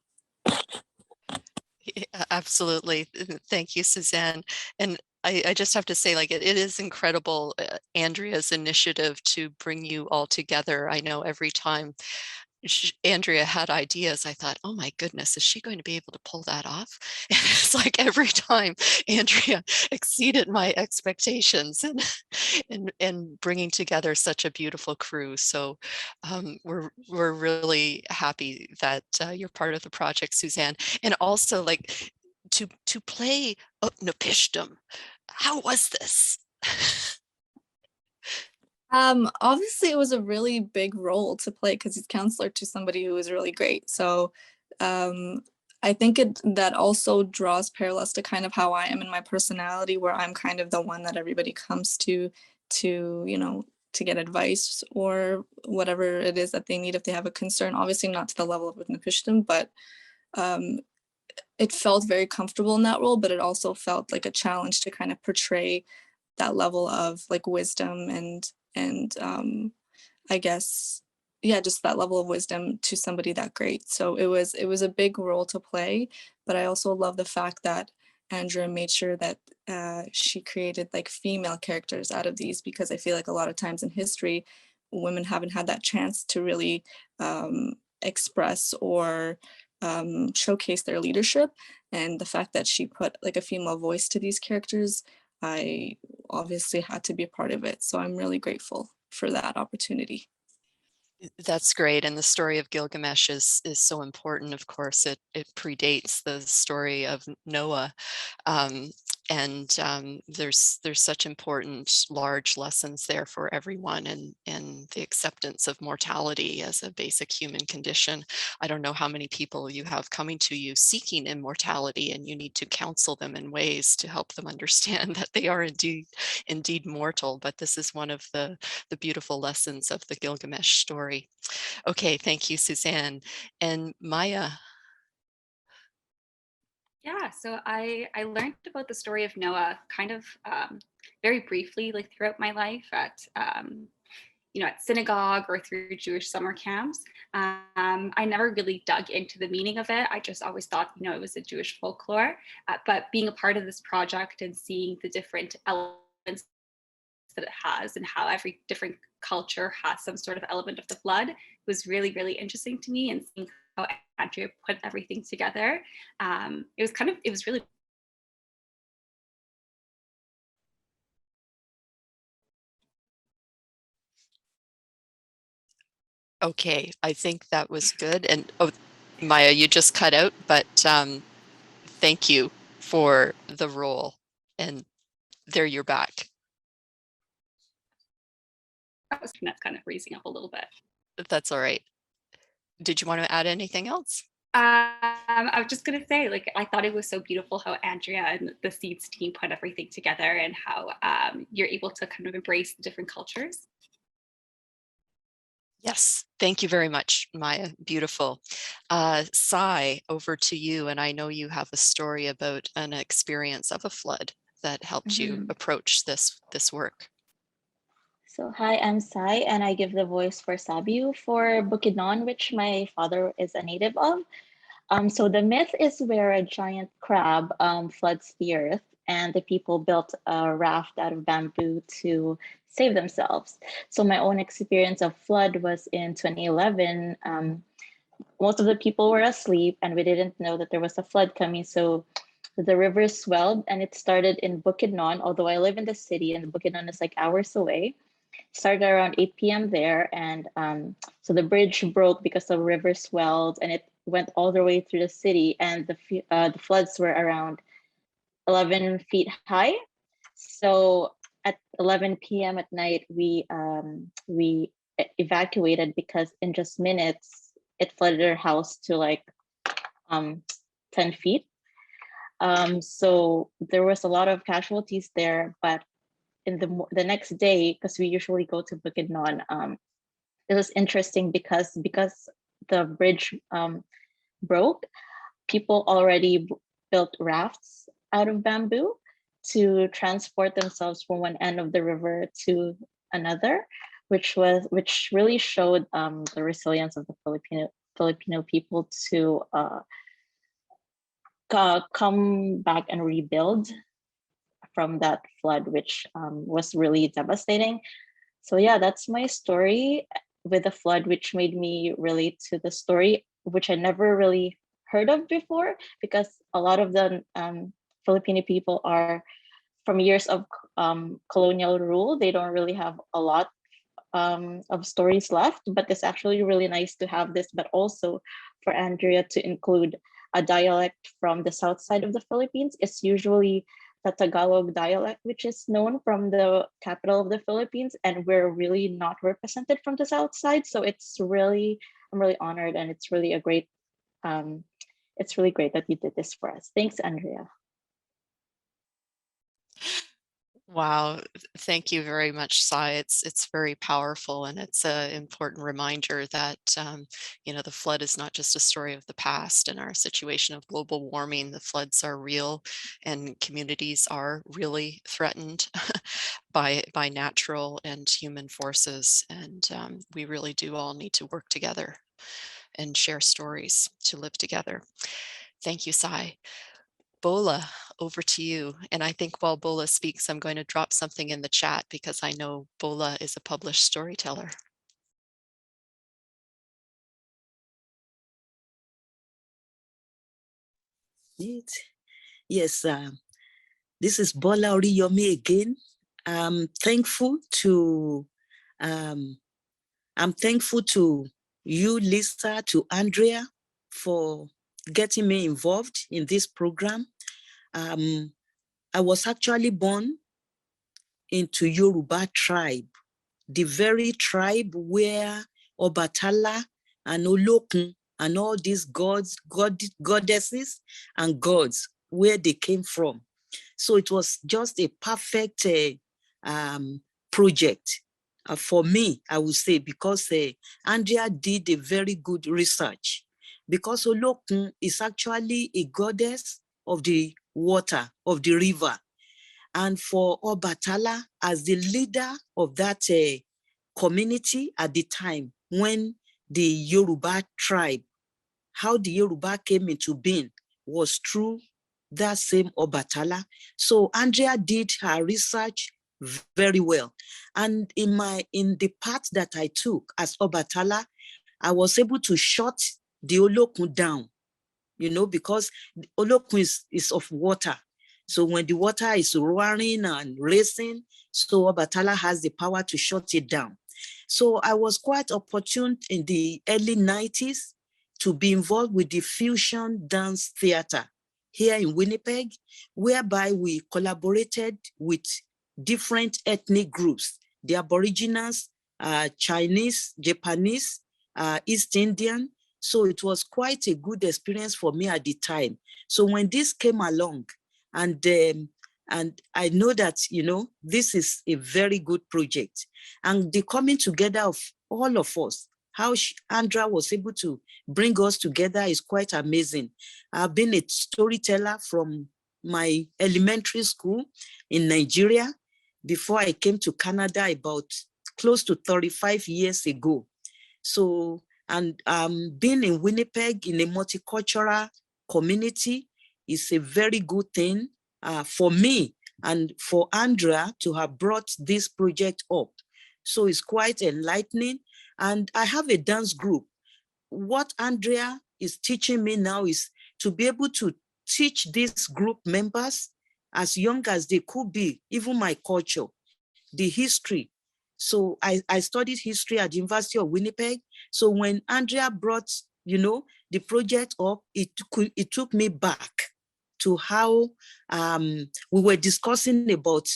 Yeah, absolutely. Thank you, Suzanne. And I just have to say, like, it is incredible, Andrea's initiative to bring you all together. I know every time Andrea had ideas, I thought, oh my goodness, is she going to be able to pull that off? And it's like every time Andrea exceeded my expectations and bringing together such a beautiful crew. So we're really happy that you're part of the project, Suzanne. And also, like, to play Utnapishtim, how was this? Obviously it was a really big role to play, because he's counselor to somebody who is really great. So I think that also draws parallels to kind of how I am in my personality, where I'm kind of the one that everybody comes to, you know, to get advice or whatever it is that they need if they have a concern. Obviously not to the level of Utnapishtim, but it felt very comfortable in that role, but it also felt like a challenge to kind of portray that level of like wisdom and I guess, yeah, just that level of wisdom to somebody that great. So it was a big role to play, but I also love the fact that Andrea made sure that she created like female characters out of these, because I feel like a lot of times in history, women haven't had that chance to really express or showcase their leadership. And the fact that she put like a female voice to these characters, I obviously had to be a part of it. So I'm really grateful for that opportunity. That's great. And the story of Gilgamesh is so important. Of course, it predates the story of Noah. There's such important large lessons there for everyone, and the acceptance of mortality as a basic human condition. I don't know how many people you have coming to you seeking immortality, and you need to counsel them in ways to help them understand that they are indeed mortal. But this is one of the beautiful lessons of the Gilgamesh story. Okay, thank you, Suzanne. And Maya. Yeah, so I learned about the story of Noah kind of very briefly, like throughout my life at at synagogue or through Jewish summer camps. I never really dug into the meaning of it. I just always thought, it was a Jewish folklore. But being a part of this project and seeing the different elements that it has and how every different culture has some sort of element of the flood was really, really interesting to me, and seeing how Andrea put everything together. It was really. Okay, I think that was good. And oh, Maya, you just cut out, but thank you for the role. And there you're back. That's kind of raising up a little bit. That's all right. Did you want to add anything else? I was just going to say, I thought it was so beautiful how Andrea and the Seeds team put everything together, and how you're able to kind of embrace the different cultures. Yes, thank you very much, Maya. Beautiful. Sai, over to you. And I know you have a story about an experience of a flood that helped you approach this work. So hi, I'm Sai, and I give the voice for Sabiu for Bukidnon, which my father is a native of. So the myth is where a giant crab floods the earth, and the people built a raft out of bamboo to save themselves. So my own experience of flood was in 2011. Most of the people were asleep, and we didn't know that there was a flood coming. So the river swelled, and it started in Bukidnon, although I live in the city, and Bukidnon is like hours away. Started around 8 p.m. there, and so the bridge broke because the river swelled, and it went all the way through the city, and the floods were around 11 feet high. So at 11 p.m. at night, we evacuated because in just minutes it flooded our house to like 10 feet. So there was a lot of casualties there, but in the next day, because we usually go to Bukidnon, it was interesting because the bridge broke, people already built rafts out of bamboo to transport themselves from one end of the river to another, which really showed the resilience of the Filipino people to come back and rebuild from that flood, which was really devastating. So yeah, that's my story with the flood, which made me relate to the story, which I never really heard of before, because a lot of the Filipino people are from years of colonial rule. They don't really have a lot of stories left, but it's actually really nice to have this, but also for Andrea to include a dialect from the south side of the Philippines. It's usually the Tagalog dialect, which is known from the capital of the Philippines, and we're really not represented from the south side. So I'm really honored, and it's really great that you did this for us. Thanks, Andrea. Wow, thank you very much, Sai. It's very powerful, and it's an important reminder that the flood is not just a story of the past. In our situation of global warming, the floods are real, and communities are really threatened by natural and human forces, and we really do all need to work together and share stories to live together. Thank you, Sai. Bola, over to you. And I think while Bola speaks, I'm going to drop something in the chat because I know Bola is a published storyteller. Yes, this is Bola Oriyomi again. I'm thankful to you, Lisa, to Andrea, for getting me involved in this program. I was actually born into Yoruba tribe, the very tribe where Obatala and Olokun and all these goddesses and gods, where they came from. So it was just a perfect project for me, I would say, because Andrea did a very good research. Because Olokun is actually a goddess of the water, of the river. And for Obatala, as the leader of that community at the time, when the Yoruba tribe, how the Yoruba came into being was through that same Obatala. So Andrea did her research very well. And in the part that I took as Obatala, I was able to shut the Olokun down, because Olokun is of water. So when the water is roaring and racing, so Obatala has the power to shut it down. So I was quite opportune in the early 90s to be involved with the Fusion Dance Theater here in Winnipeg, whereby we collaborated with different ethnic groups, the Aboriginals, Chinese, Japanese, East Indian. So it was quite a good experience for me at the time. So when this came along, and I know that, this is a very good project. And the coming together of all of us, how Andrea was able to bring us together is quite amazing. I've been a storyteller from my elementary school in Nigeria before I came to Canada about close to 35 years ago. So, and being in Winnipeg in a multicultural community is a very good thing for me and for Andrea to have brought this project up. So it's quite enlightening. And I have a dance group. What Andrea is teaching me now is to be able to teach these group members as young as they could be, even my culture, the history. So I studied history at the University of Winnipeg. So when Andrea brought, the project up, it took me back to how we were discussing about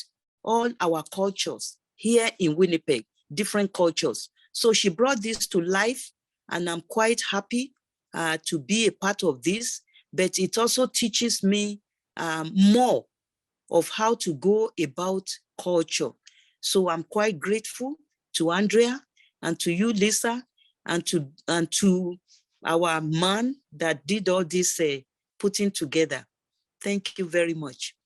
all our cultures here in Winnipeg, different cultures. So she brought this to life, and I'm quite happy to be a part of this, but it also teaches me more of how to go about culture. So I'm quite grateful to Andrea and to you, Lisa, and to our man that did all this putting together. Thank you very much.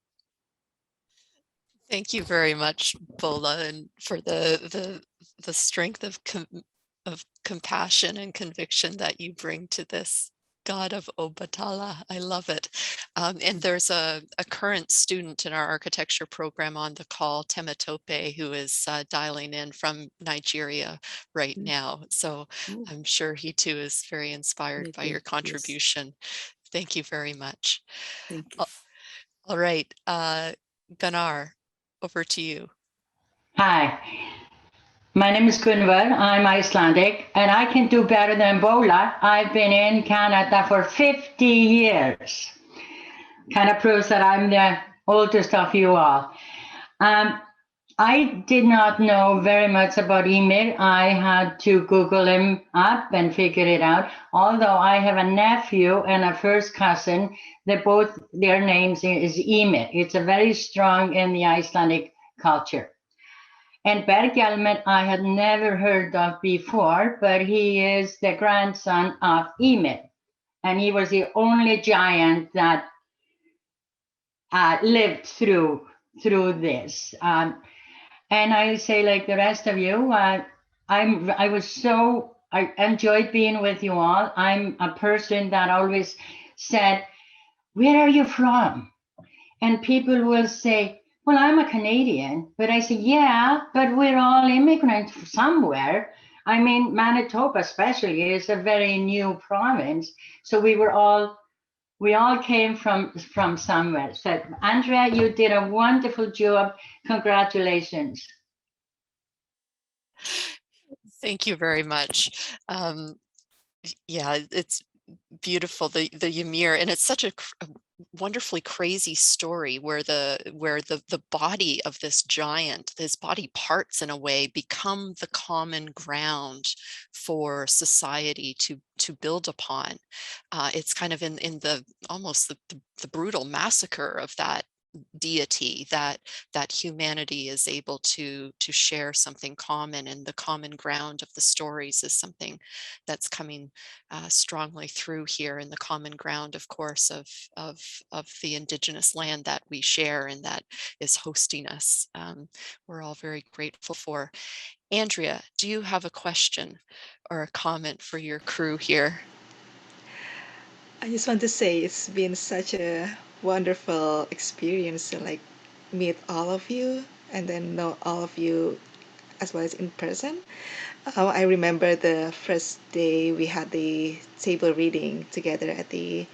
Thank you very much, Bola, and for the strength of compassion and conviction that you bring to this God of Obatala. I love it. And there's a current student in our architecture program on the call, Temetope, who is dialing in from Nigeria right now. So I'm sure he too is very inspired by your contribution. Yes. Thank you very much. Thank you. All right, Gunnar, over to you. Hi, my name is Gunvar. I'm Icelandic, and I can do better than Bola. I've been in Canada for 50 years. Kind of proves that I'm the oldest of you all. I did not know very much about Ymir. I had to Google him up and figure it out. Although I have a nephew and a first cousin, that both their names is Ymir. It's a very strong in the Icelandic culture. And Berghelmet I had never heard of before, but he is the grandson of Ymir. And he was the only giant that lived through this. And I say, like the rest of you, I enjoyed being with you all. I'm a person that always said, "Where are you from?" And people will say, "Well, I'm a Canadian." But I say, "Yeah, but we're all immigrants somewhere." I mean, Manitoba especially is a very new province. So we all came from somewhere. So Andrea, you did a wonderful job. Congratulations. Thank you very much. Yeah, it's beautiful, the Ymir, and it's such a wonderfully crazy story where the body of this giant, his body parts in a way, become the common ground for society to build upon. It's kind of in the almost the brutal massacre of that deity that humanity is able to share something common, and the common ground of the stories is something that's coming strongly through here, in the common ground, of course, of the indigenous land that we share and that is hosting us. We're all very grateful for. Andrea, do you have a question or a comment for your crew here? I just want to say it's been such a wonderful experience to like meet all of you and then know all of you as well as in person. I remember the first day we had the table reading together at the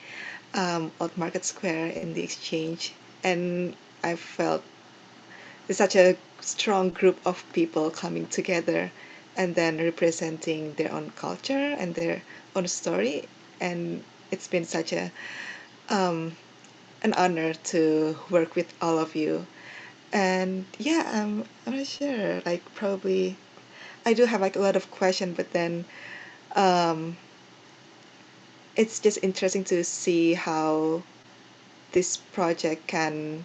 Old Market Square in the exchange, and I felt it's such a strong group of people coming together and then representing their own culture and their own story, and it's been such a an honor to work with all of you. And yeah, I'm not sure. Like probably, I do have like a lot of questions, but then um, it's just interesting to see how this project can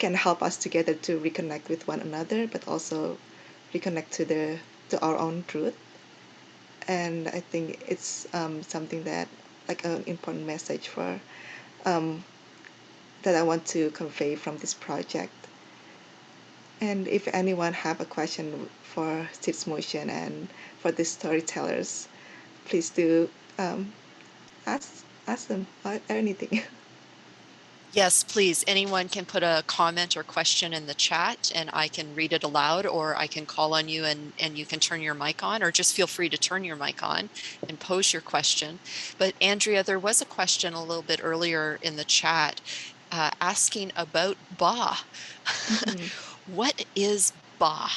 help us together to reconnect with one another, but also reconnect to our own truth. And I think it's something that like an important message for um, that I want to convey from this project. And if anyone have a question for Stitch Motion and for the storytellers, please do ask them or anything. Yes, please. Anyone can put a comment or question in the chat and I can read it aloud, or I can call on you and you can turn your mic on, or just feel free to turn your mic on and pose your question. But Andrea, there was a question a little bit earlier in the chat asking about Ba. What is Ba?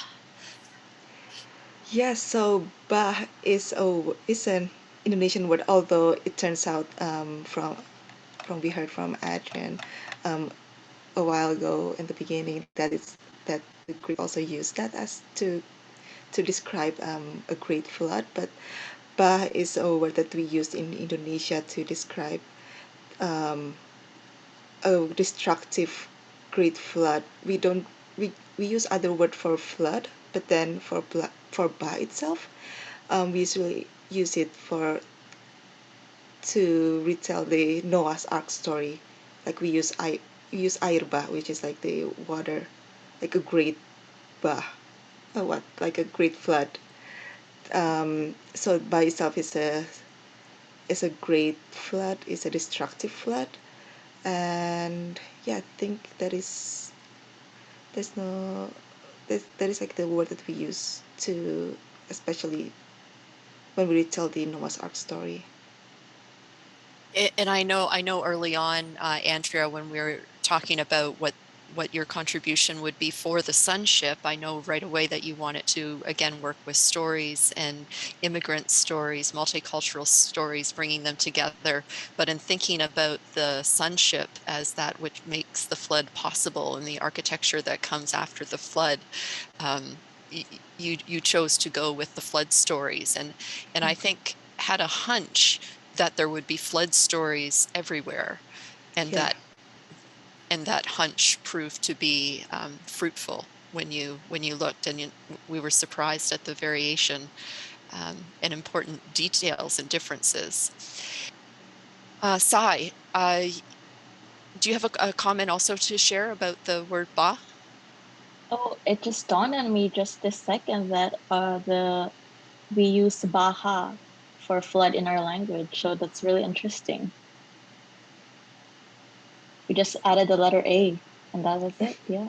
Yes, so Bah is an Indonesian word, although it turns out from we heard from Adrian a while ago in the beginning that it's that the Greek also used that as to describe a great flood, but Bah is a word that we used in Indonesia to describe a destructive great flood. We use other word for flood, but then for Bah itself, we usually use it for to retell the Noah's Ark story. Like we use air bah, which is like the water, like a great bah, what like a great flood. So by itself is a great flood, is a destructive flood, and yeah, I think there's no that is like the word that we use to, especially when we retell the Noah's Ark story. And I know early on, Andrea, when we were talking about what your contribution would be for the Sunship, I know right away that you wanted to, again, work with stories and immigrant stories, multicultural stories, bringing them together. But in thinking about the Sunship as that which makes the flood possible and the architecture that comes after the flood, you chose to go with the flood stories. And I think had a hunch that there would be flood stories everywhere, and Yeah. and that hunch proved to be fruitful when you looked, and we were surprised at the variation and important details and differences. Sai, do you have a comment also to share about the word ba? Oh, it just dawned on me just this second that we use baha for flood in our language, so that's really interesting. We just added the letter A, and that was it. Yeah.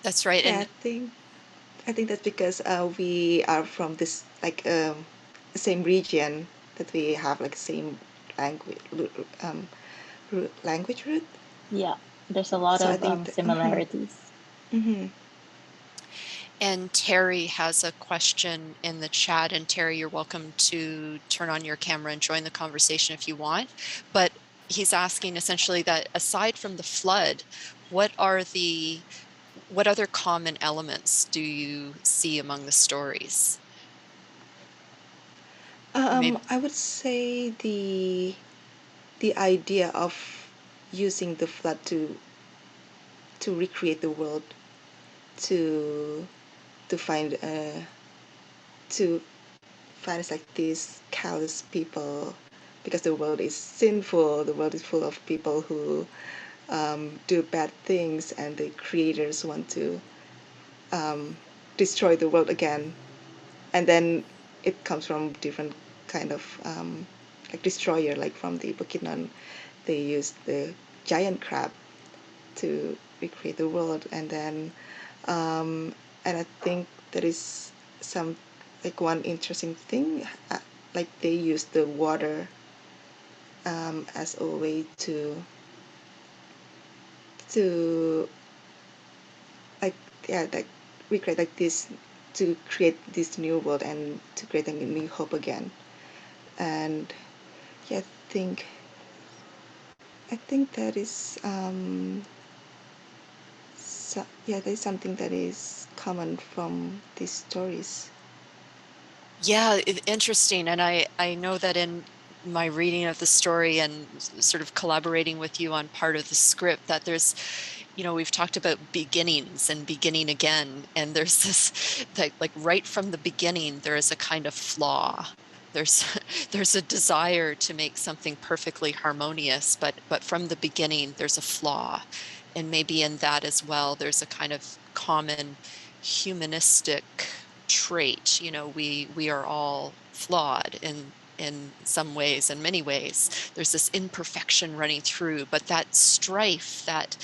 That's right. Yeah, And I think that's because we are from this the same region, that we have like same language language root. Yeah, there's a lot So I of think similarities. And Terry has a question in the chat, and Terry, you're welcome to turn on your camera and join the conversation if you want. But he's asking essentially that aside from the flood, what other common elements do you see among the stories? I would say the idea of using the flood to recreate the world, to find to find like these callous people, because the world is sinful, the world is full of people who do bad things, and the creators want to destroy the world again. And then it comes from different kind of like destroyer, like from the Bukidnon, they use the giant crab to recreate the world. And then and I think there is some like one interesting thing, like they use the water as a way to like like recreate like this, to create this new world and to create a new hope again. And yeah, I think that is that is something that is common from these stories. Yeah, interesting. And I know that in my reading of the story and sort of collaborating with you on part of the script, that there's, we've talked about beginnings and beginning again. And there's this, like right from the beginning, there is a kind of flaw. There's a desire to make something perfectly harmonious, but from the beginning, there's a flaw. And maybe in that as well, there's a kind of common humanistic trait. We are all flawed in some ways, in many ways. There's this imperfection running through, but that strife, that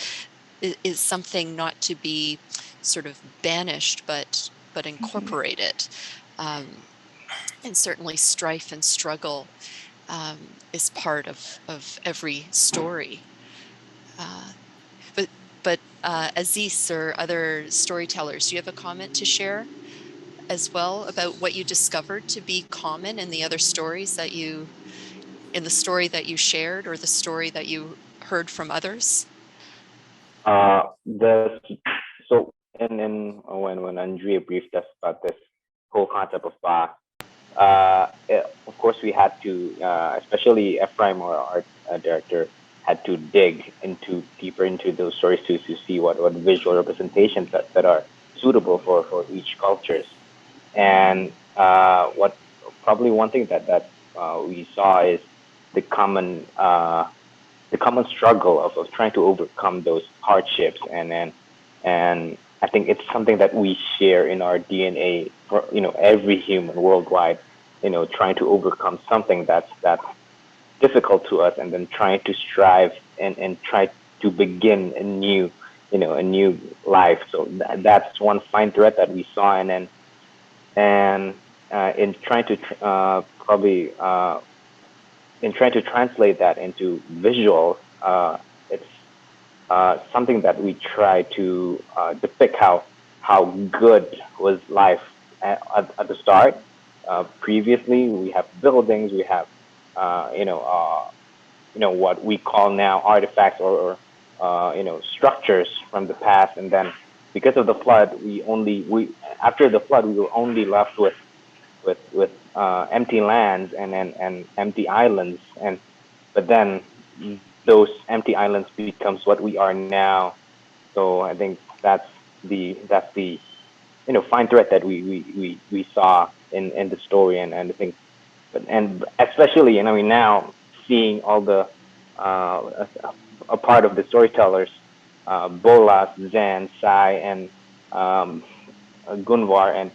is something not to be sort of banished, but incorporated. And certainly strife and struggle is part of every story. But Aziz or other storytellers, do you have a comment to share as well about what you discovered to be common in the other stories in the story that you shared, or the story that you heard from others? The so when Andrea briefed us about this whole concept of Ba, of course we had to, especially Ephraim, or our art director, had to dig deeper into those stories to see what visual representations that are suitable for each cultures. And what probably one thing that we saw is the common struggle of trying to overcome those hardships, and I think it's something that we share in our DNA for every human worldwide, trying to overcome something that's difficult to us, and then trying to strive and try to begin a new life. So that's one fine thread that we saw. And in trying to translate that into visuals, it's something that we try to depict how good was life at the start. Previously, we have buildings, we have what we call now artifacts, or structures from the past, and then because of the flood, after the flood we were only left with empty lands and empty islands, but then those empty islands becomes what we are now. So I think that's the fine thread that we saw in the story, and I think, and especially now seeing all the a part of the storytellers, Bolas, Zan, Sai, and Gunvar, and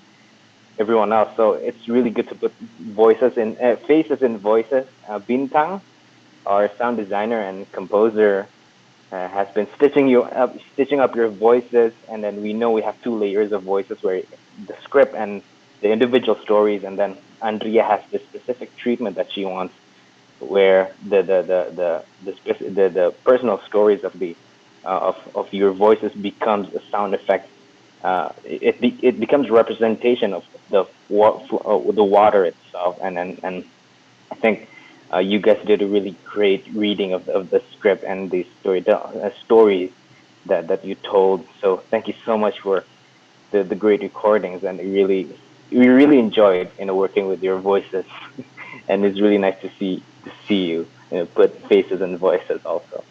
everyone else. So it's really good to put voices in faces in voices. Bintang, our sound designer and composer, has been stitching up your voices, and then we know we have two layers of voices, where the script and the individual stories, and then Andrea has this specific treatment that she wants, where the personal stories of the of your voices becomes a sound effect. It becomes representation of the water itself, and I think you guys did a really great reading of the script and the stories that you told. So thank you so much for the great recordings, and we really enjoyed working with your voices, and it's really nice to see you, put faces and voices also.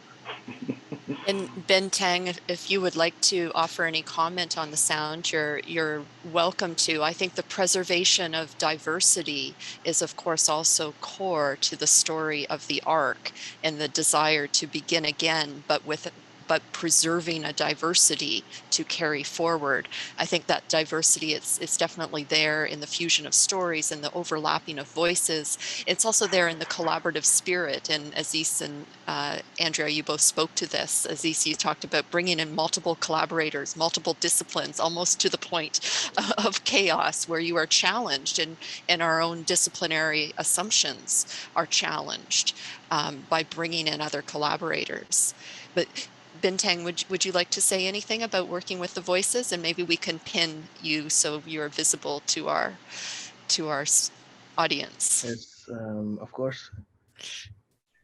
And Ben Tang, if you would like to offer any comment on the sound, you're welcome to. I think the preservation of diversity is, of course, also core to the story of the arc, and the desire to begin again, but preserving a diversity to carry forward. I think that diversity, it's definitely there in the fusion of stories and the overlapping of voices. It's also there in the collaborative spirit. And Aziz and Andrea, you both spoke to this. Aziz, you talked about bringing in multiple collaborators, multiple disciplines, almost to the point of chaos, where you are challenged, and our own disciplinary assumptions are challenged by bringing in other collaborators. But Bintang, would you like to say anything about working with the voices, and maybe we can pin you so you're visible to our audience? Yes, of course.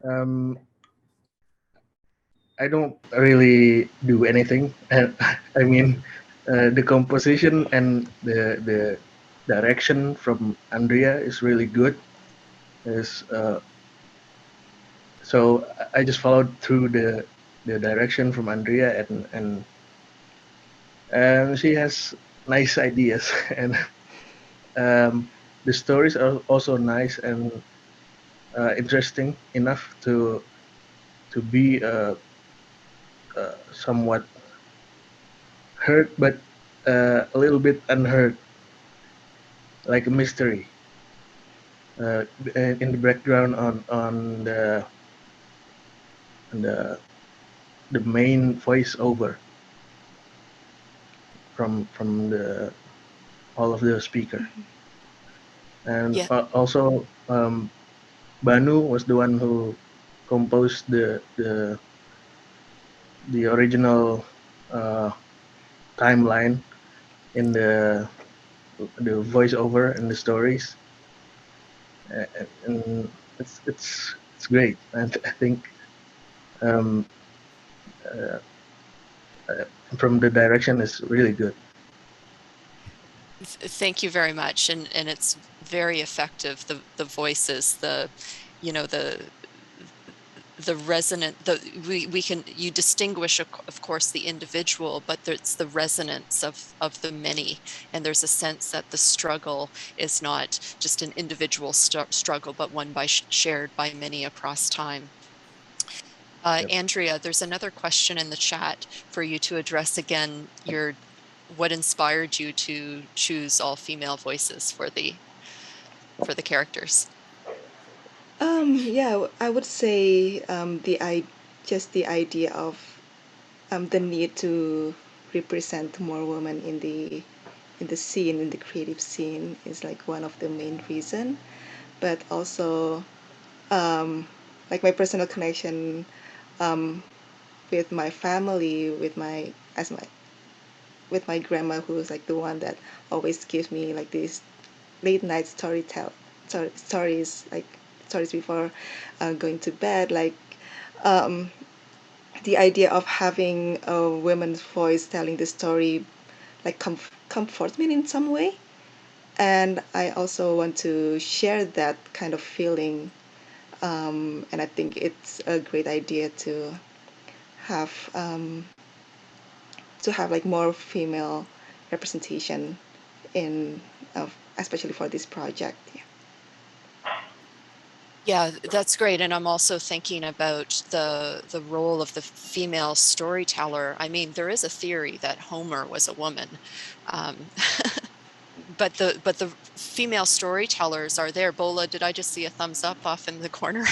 I don't really do anything, and I mean, the composition and the direction from Andrea is really good. Is So I just followed through the direction from Andrea, and she has nice ideas, and the stories are also nice and interesting enough to be somewhat hurt, but a little bit unheard, like a mystery in the background on the main voiceover from the all of the speaker. And also Banu was the one who composed the original timeline in the voiceover and the stories, and it's great. And I think um, uh, from the direction is really good. Thank you very much, and it's very effective. The voices, the resonant, you distinguish, of course, the individual, but it's the resonance of the many, and there's a sense that the struggle is not just an individual struggle, but one shared by many across time. Andrea, there's another question in the chat for you to address again. What inspired you to choose all female voices for the characters? Yeah, I would say just the idea of the need to represent more women in the scene, in the creative scene, is like one of the main reason. But also like my personal connection with my family, with my grandma, who's like the one that always gives me like these late night stories, like stories before going to bed, like the idea of having a woman's voice telling the story like comforts me in some way. And I also want to share that kind of feeling And I think it's a great idea to have like more female representation in, especially for this project. Yeah. Yeah, that's great. And I'm also thinking about the role of the female storyteller. I mean, there is a theory that Homer was a woman. But the female storytellers are there. Bola, did I just see a thumbs up off in the corner?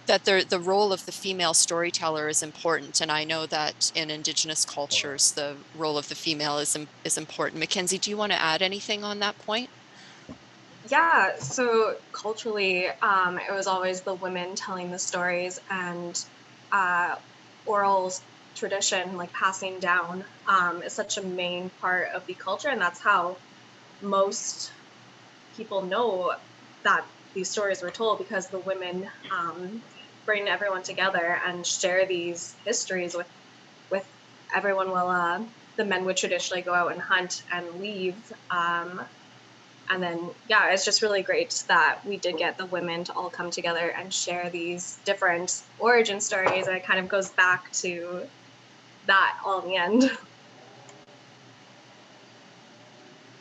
that the role of the female storyteller is important. And I know that in Indigenous cultures, the role of the female is important. Mackenzie, do you want to add anything on that point? Yeah, so culturally, it was always the women telling the stories, and oral tradition, like passing down, is such a main part of the culture, and that's how most people know that these stories were told, because the women bring everyone together and share these histories with everyone. While the men would traditionally go out and hunt and leave. And then, yeah, it's just really great that we did get the women to all come together and share these different origin stories. And it kind of goes back to that all in the end.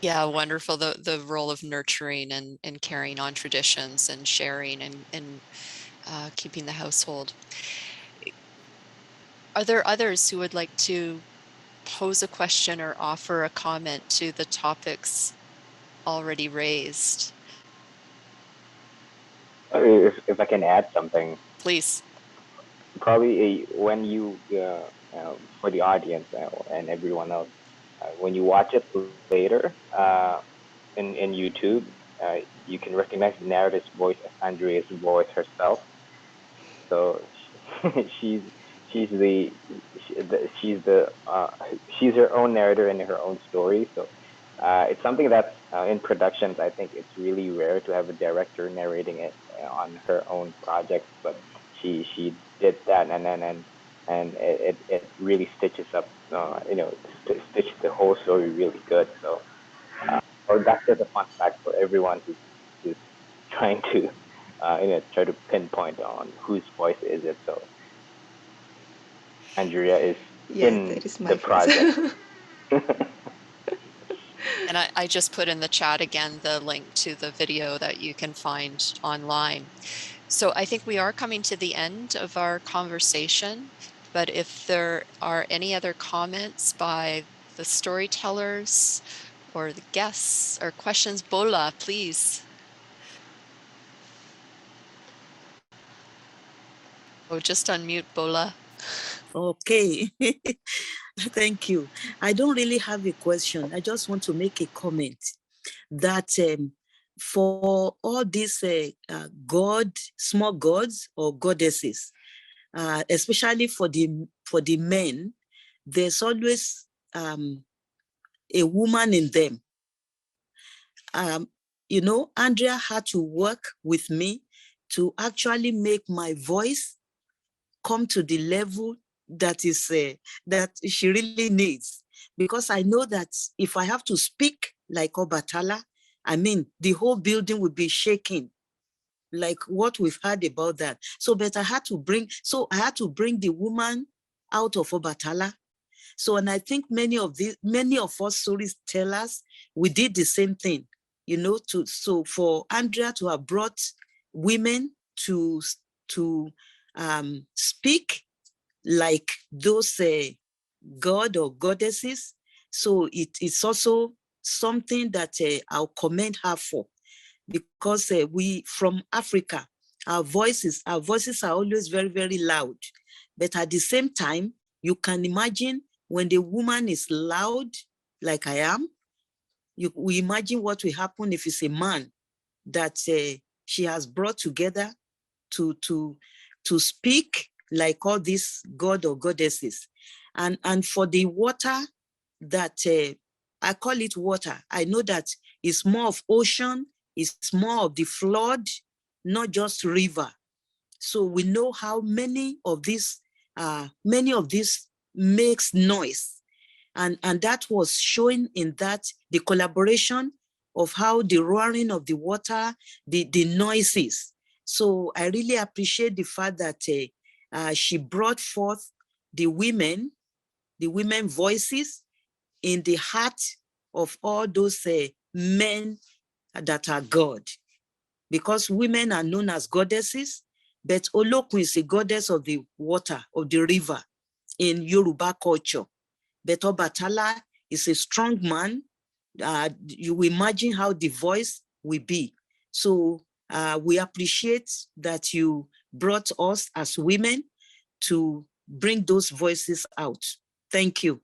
Yeah, wonderful. The role of nurturing and carrying on traditions and sharing and keeping the household. Are there others who would like to pose a question or offer a comment to the topics already raised? If I can add something, please. Probably when you, for the audience and everyone else, when you watch it later in YouTube, you can recognize the narrator's voice as Andrea's voice herself. So she's she's the she's her own narrator in her own story. So it's something that's in productions. I think it's really rare to have a director narrating it on her own project, but she did that, and it really stitches up, stitches the whole story really good. So, or that's just a fun fact for everyone who's trying to, try to pinpoint on whose voice is it. So, Andrea is in that is my the project. And I just put in the chat again the link to the video that you can find online. So I think we are coming to the end of our conversation, but if there are any other comments by the storytellers or the guests or questions, Bola, please. Oh, just unmute, Bola. Okay. Thank you. I don't really have a question. I just want to make a comment that for all these small gods or goddesses, especially for the men, there's always a woman in them. Andrea had to work with me to actually make my voice come to the level that is that she really needs, because I know that if I have to speak like Obatala, I mean the whole building would be shaking, like what we've heard about that. So, but I had to bring the woman out of Obatala. So, and I think many of us storytellers, we did the same thing, so for Andrea to have brought women to speak like those god or goddesses. So it's also something that I'll commend her for, because we from Africa, our voices are always very, very loud. But at the same time, you can imagine when the woman is loud, like I am, we imagine what will happen if it's a man that she has brought together to speak like all these god or goddesses. And for the water that I call it water, I know that it's more of ocean, it's more of the flood, not just river. So we know how many of these makes noise. And that was showing in that the collaboration of how the roaring of the water, the noises. So I really appreciate the fact that she brought forth the women voices in the heart of all those men that are God. Because women are known as goddesses, but Olokun is a goddess of the water, of the river in Yoruba culture. But Obatala is a strong man. You imagine how the voice will be. So we appreciate that you brought us as women to bring those voices out. Thank you.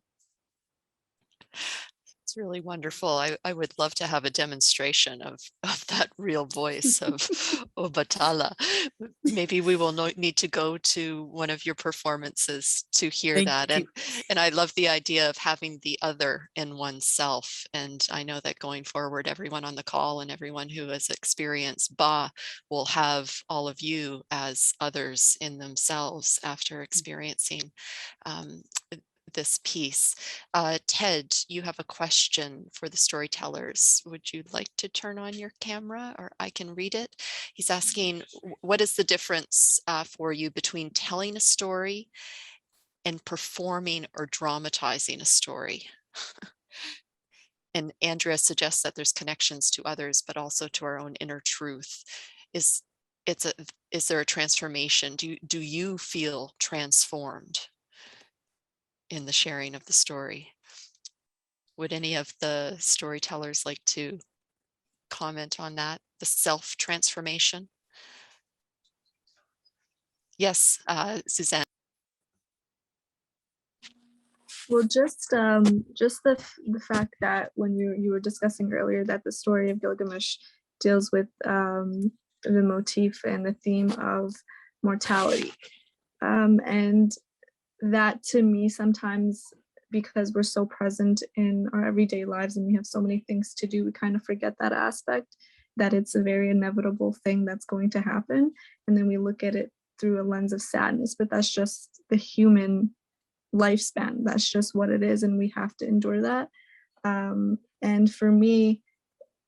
It's really wonderful. I would love to have a demonstration of that real voice of Obatala. Maybe we will need to go to one of your performances to hear that. And I love the idea of having the other in oneself. And I know that going forward, everyone on the call and everyone who has experienced Ba will have all of you as others in themselves after experiencing this piece. Ted, you have a question for the storytellers. Would you like to turn on your camera, or I can read it? He's asking, what is the difference for you between telling a story and performing or dramatizing a story? And Andrea suggests that there's connections to others, but also to our own inner truth. Is there a transformation? Do you feel transformed in the sharing of the story? Would any of the storytellers like to comment on that, the self-transformation? Yes, Suzanne. Well, just the fact that when you were discussing earlier that the story of Gilgamesh deals with the motif and the theme of mortality, and that to me sometimes, because we're so present in our everyday lives and we have so many things to do, we kind of forget that aspect, that it's a very inevitable thing that's going to happen, and then we look at it through a lens of sadness, but that's just the human lifespan. That's just what it is, and we have to endure that. And for me,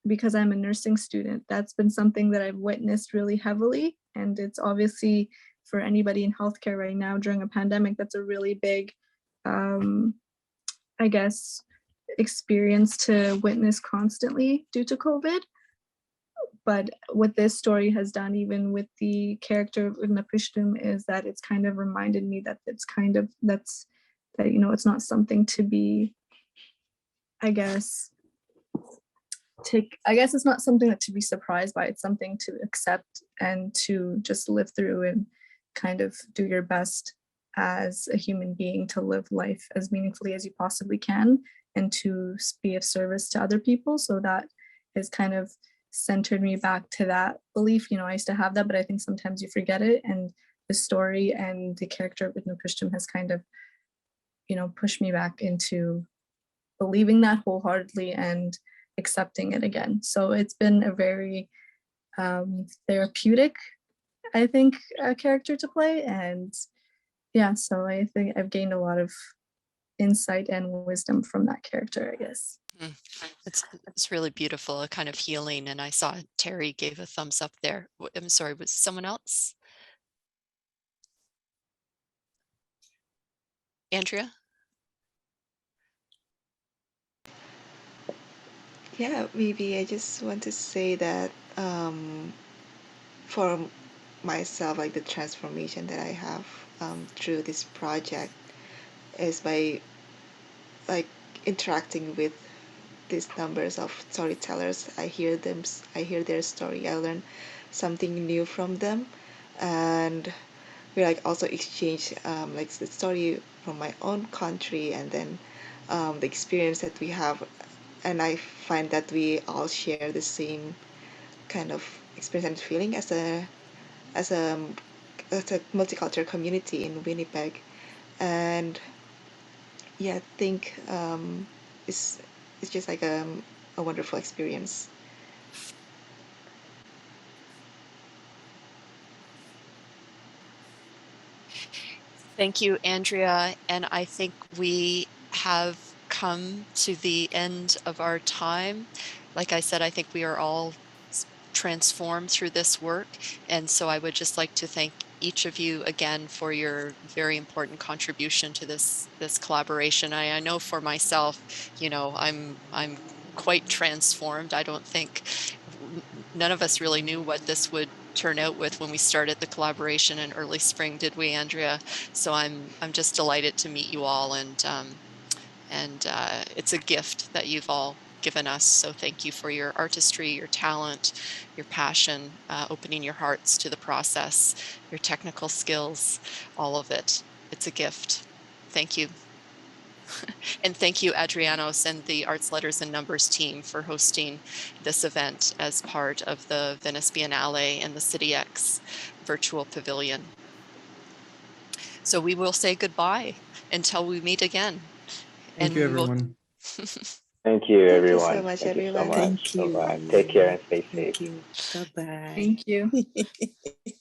because I'm a nursing student, that's been something that I've witnessed really heavily, and it's obviously for anybody in healthcare right now during a pandemic, that's a really big, I guess, experience to witness constantly due to COVID. But what this story has done, even with the character of Utnapishtim, is that it's kind of reminded me that it's kind of, that, you know, it's not something to be, I guess it's not something that to be surprised by. It's something to accept and to just live through and kind of do your best as a human being to live life as meaningfully as you possibly can and to be of service to other people. So that has kind of centered me back to that belief. You know, I used to have that, but I think sometimes you forget it. And the story and the character of Utnapishtim has kind of, you know, pushed me back into believing that wholeheartedly and accepting it again. So it's been a very therapeutic, I think, character to play. And yeah, so I think I've gained a lot of insight and wisdom from that character, I guess. It's really beautiful, a kind of healing. And I saw Terry gave a thumbs up there. I'm sorry, was someone else? Andrea? Yeah, maybe I just want to say that for myself, like the transformation that I have through this project is by like interacting with these numbers of storytellers. I hear them, I hear their story, I learn something new from them, and we like also exchange like the story from my own country, and then the experience that we have, and I find that we all share the same kind of experience and feeling as a as a multicultural community in Winnipeg. And yeah, I think it's it's just like a wonderful experience. Thank you, Andrea. And I think we have come to the end of our time. like I said, I think we are all transformed through this work. And so I would just like to thank each of you again for your very important contribution to this collaboration. I know for myself, you know, I'm quite transformed. I don't think none of us really knew what this would turn out with when we started the collaboration in early spring, did we, Andrea? So I'm just delighted to meet you all, and it's a gift that you've all given us. So thank you for your artistry, your talent, your passion, opening your hearts to the process, your technical skills, all of it. It's a gift. Thank you. And thank you, Adrianos and the Arts, Letters, and Numbers team for hosting this event as part of the Venice Biennale and the CityX virtual pavilion. So we will say goodbye until we meet again. Thank you, everyone. Thank you, Thank you everyone. so much, Thank you so everyone. much. Thank you. Bye-bye. Take care and stay safe. Thank you. Bye-bye. Thank you.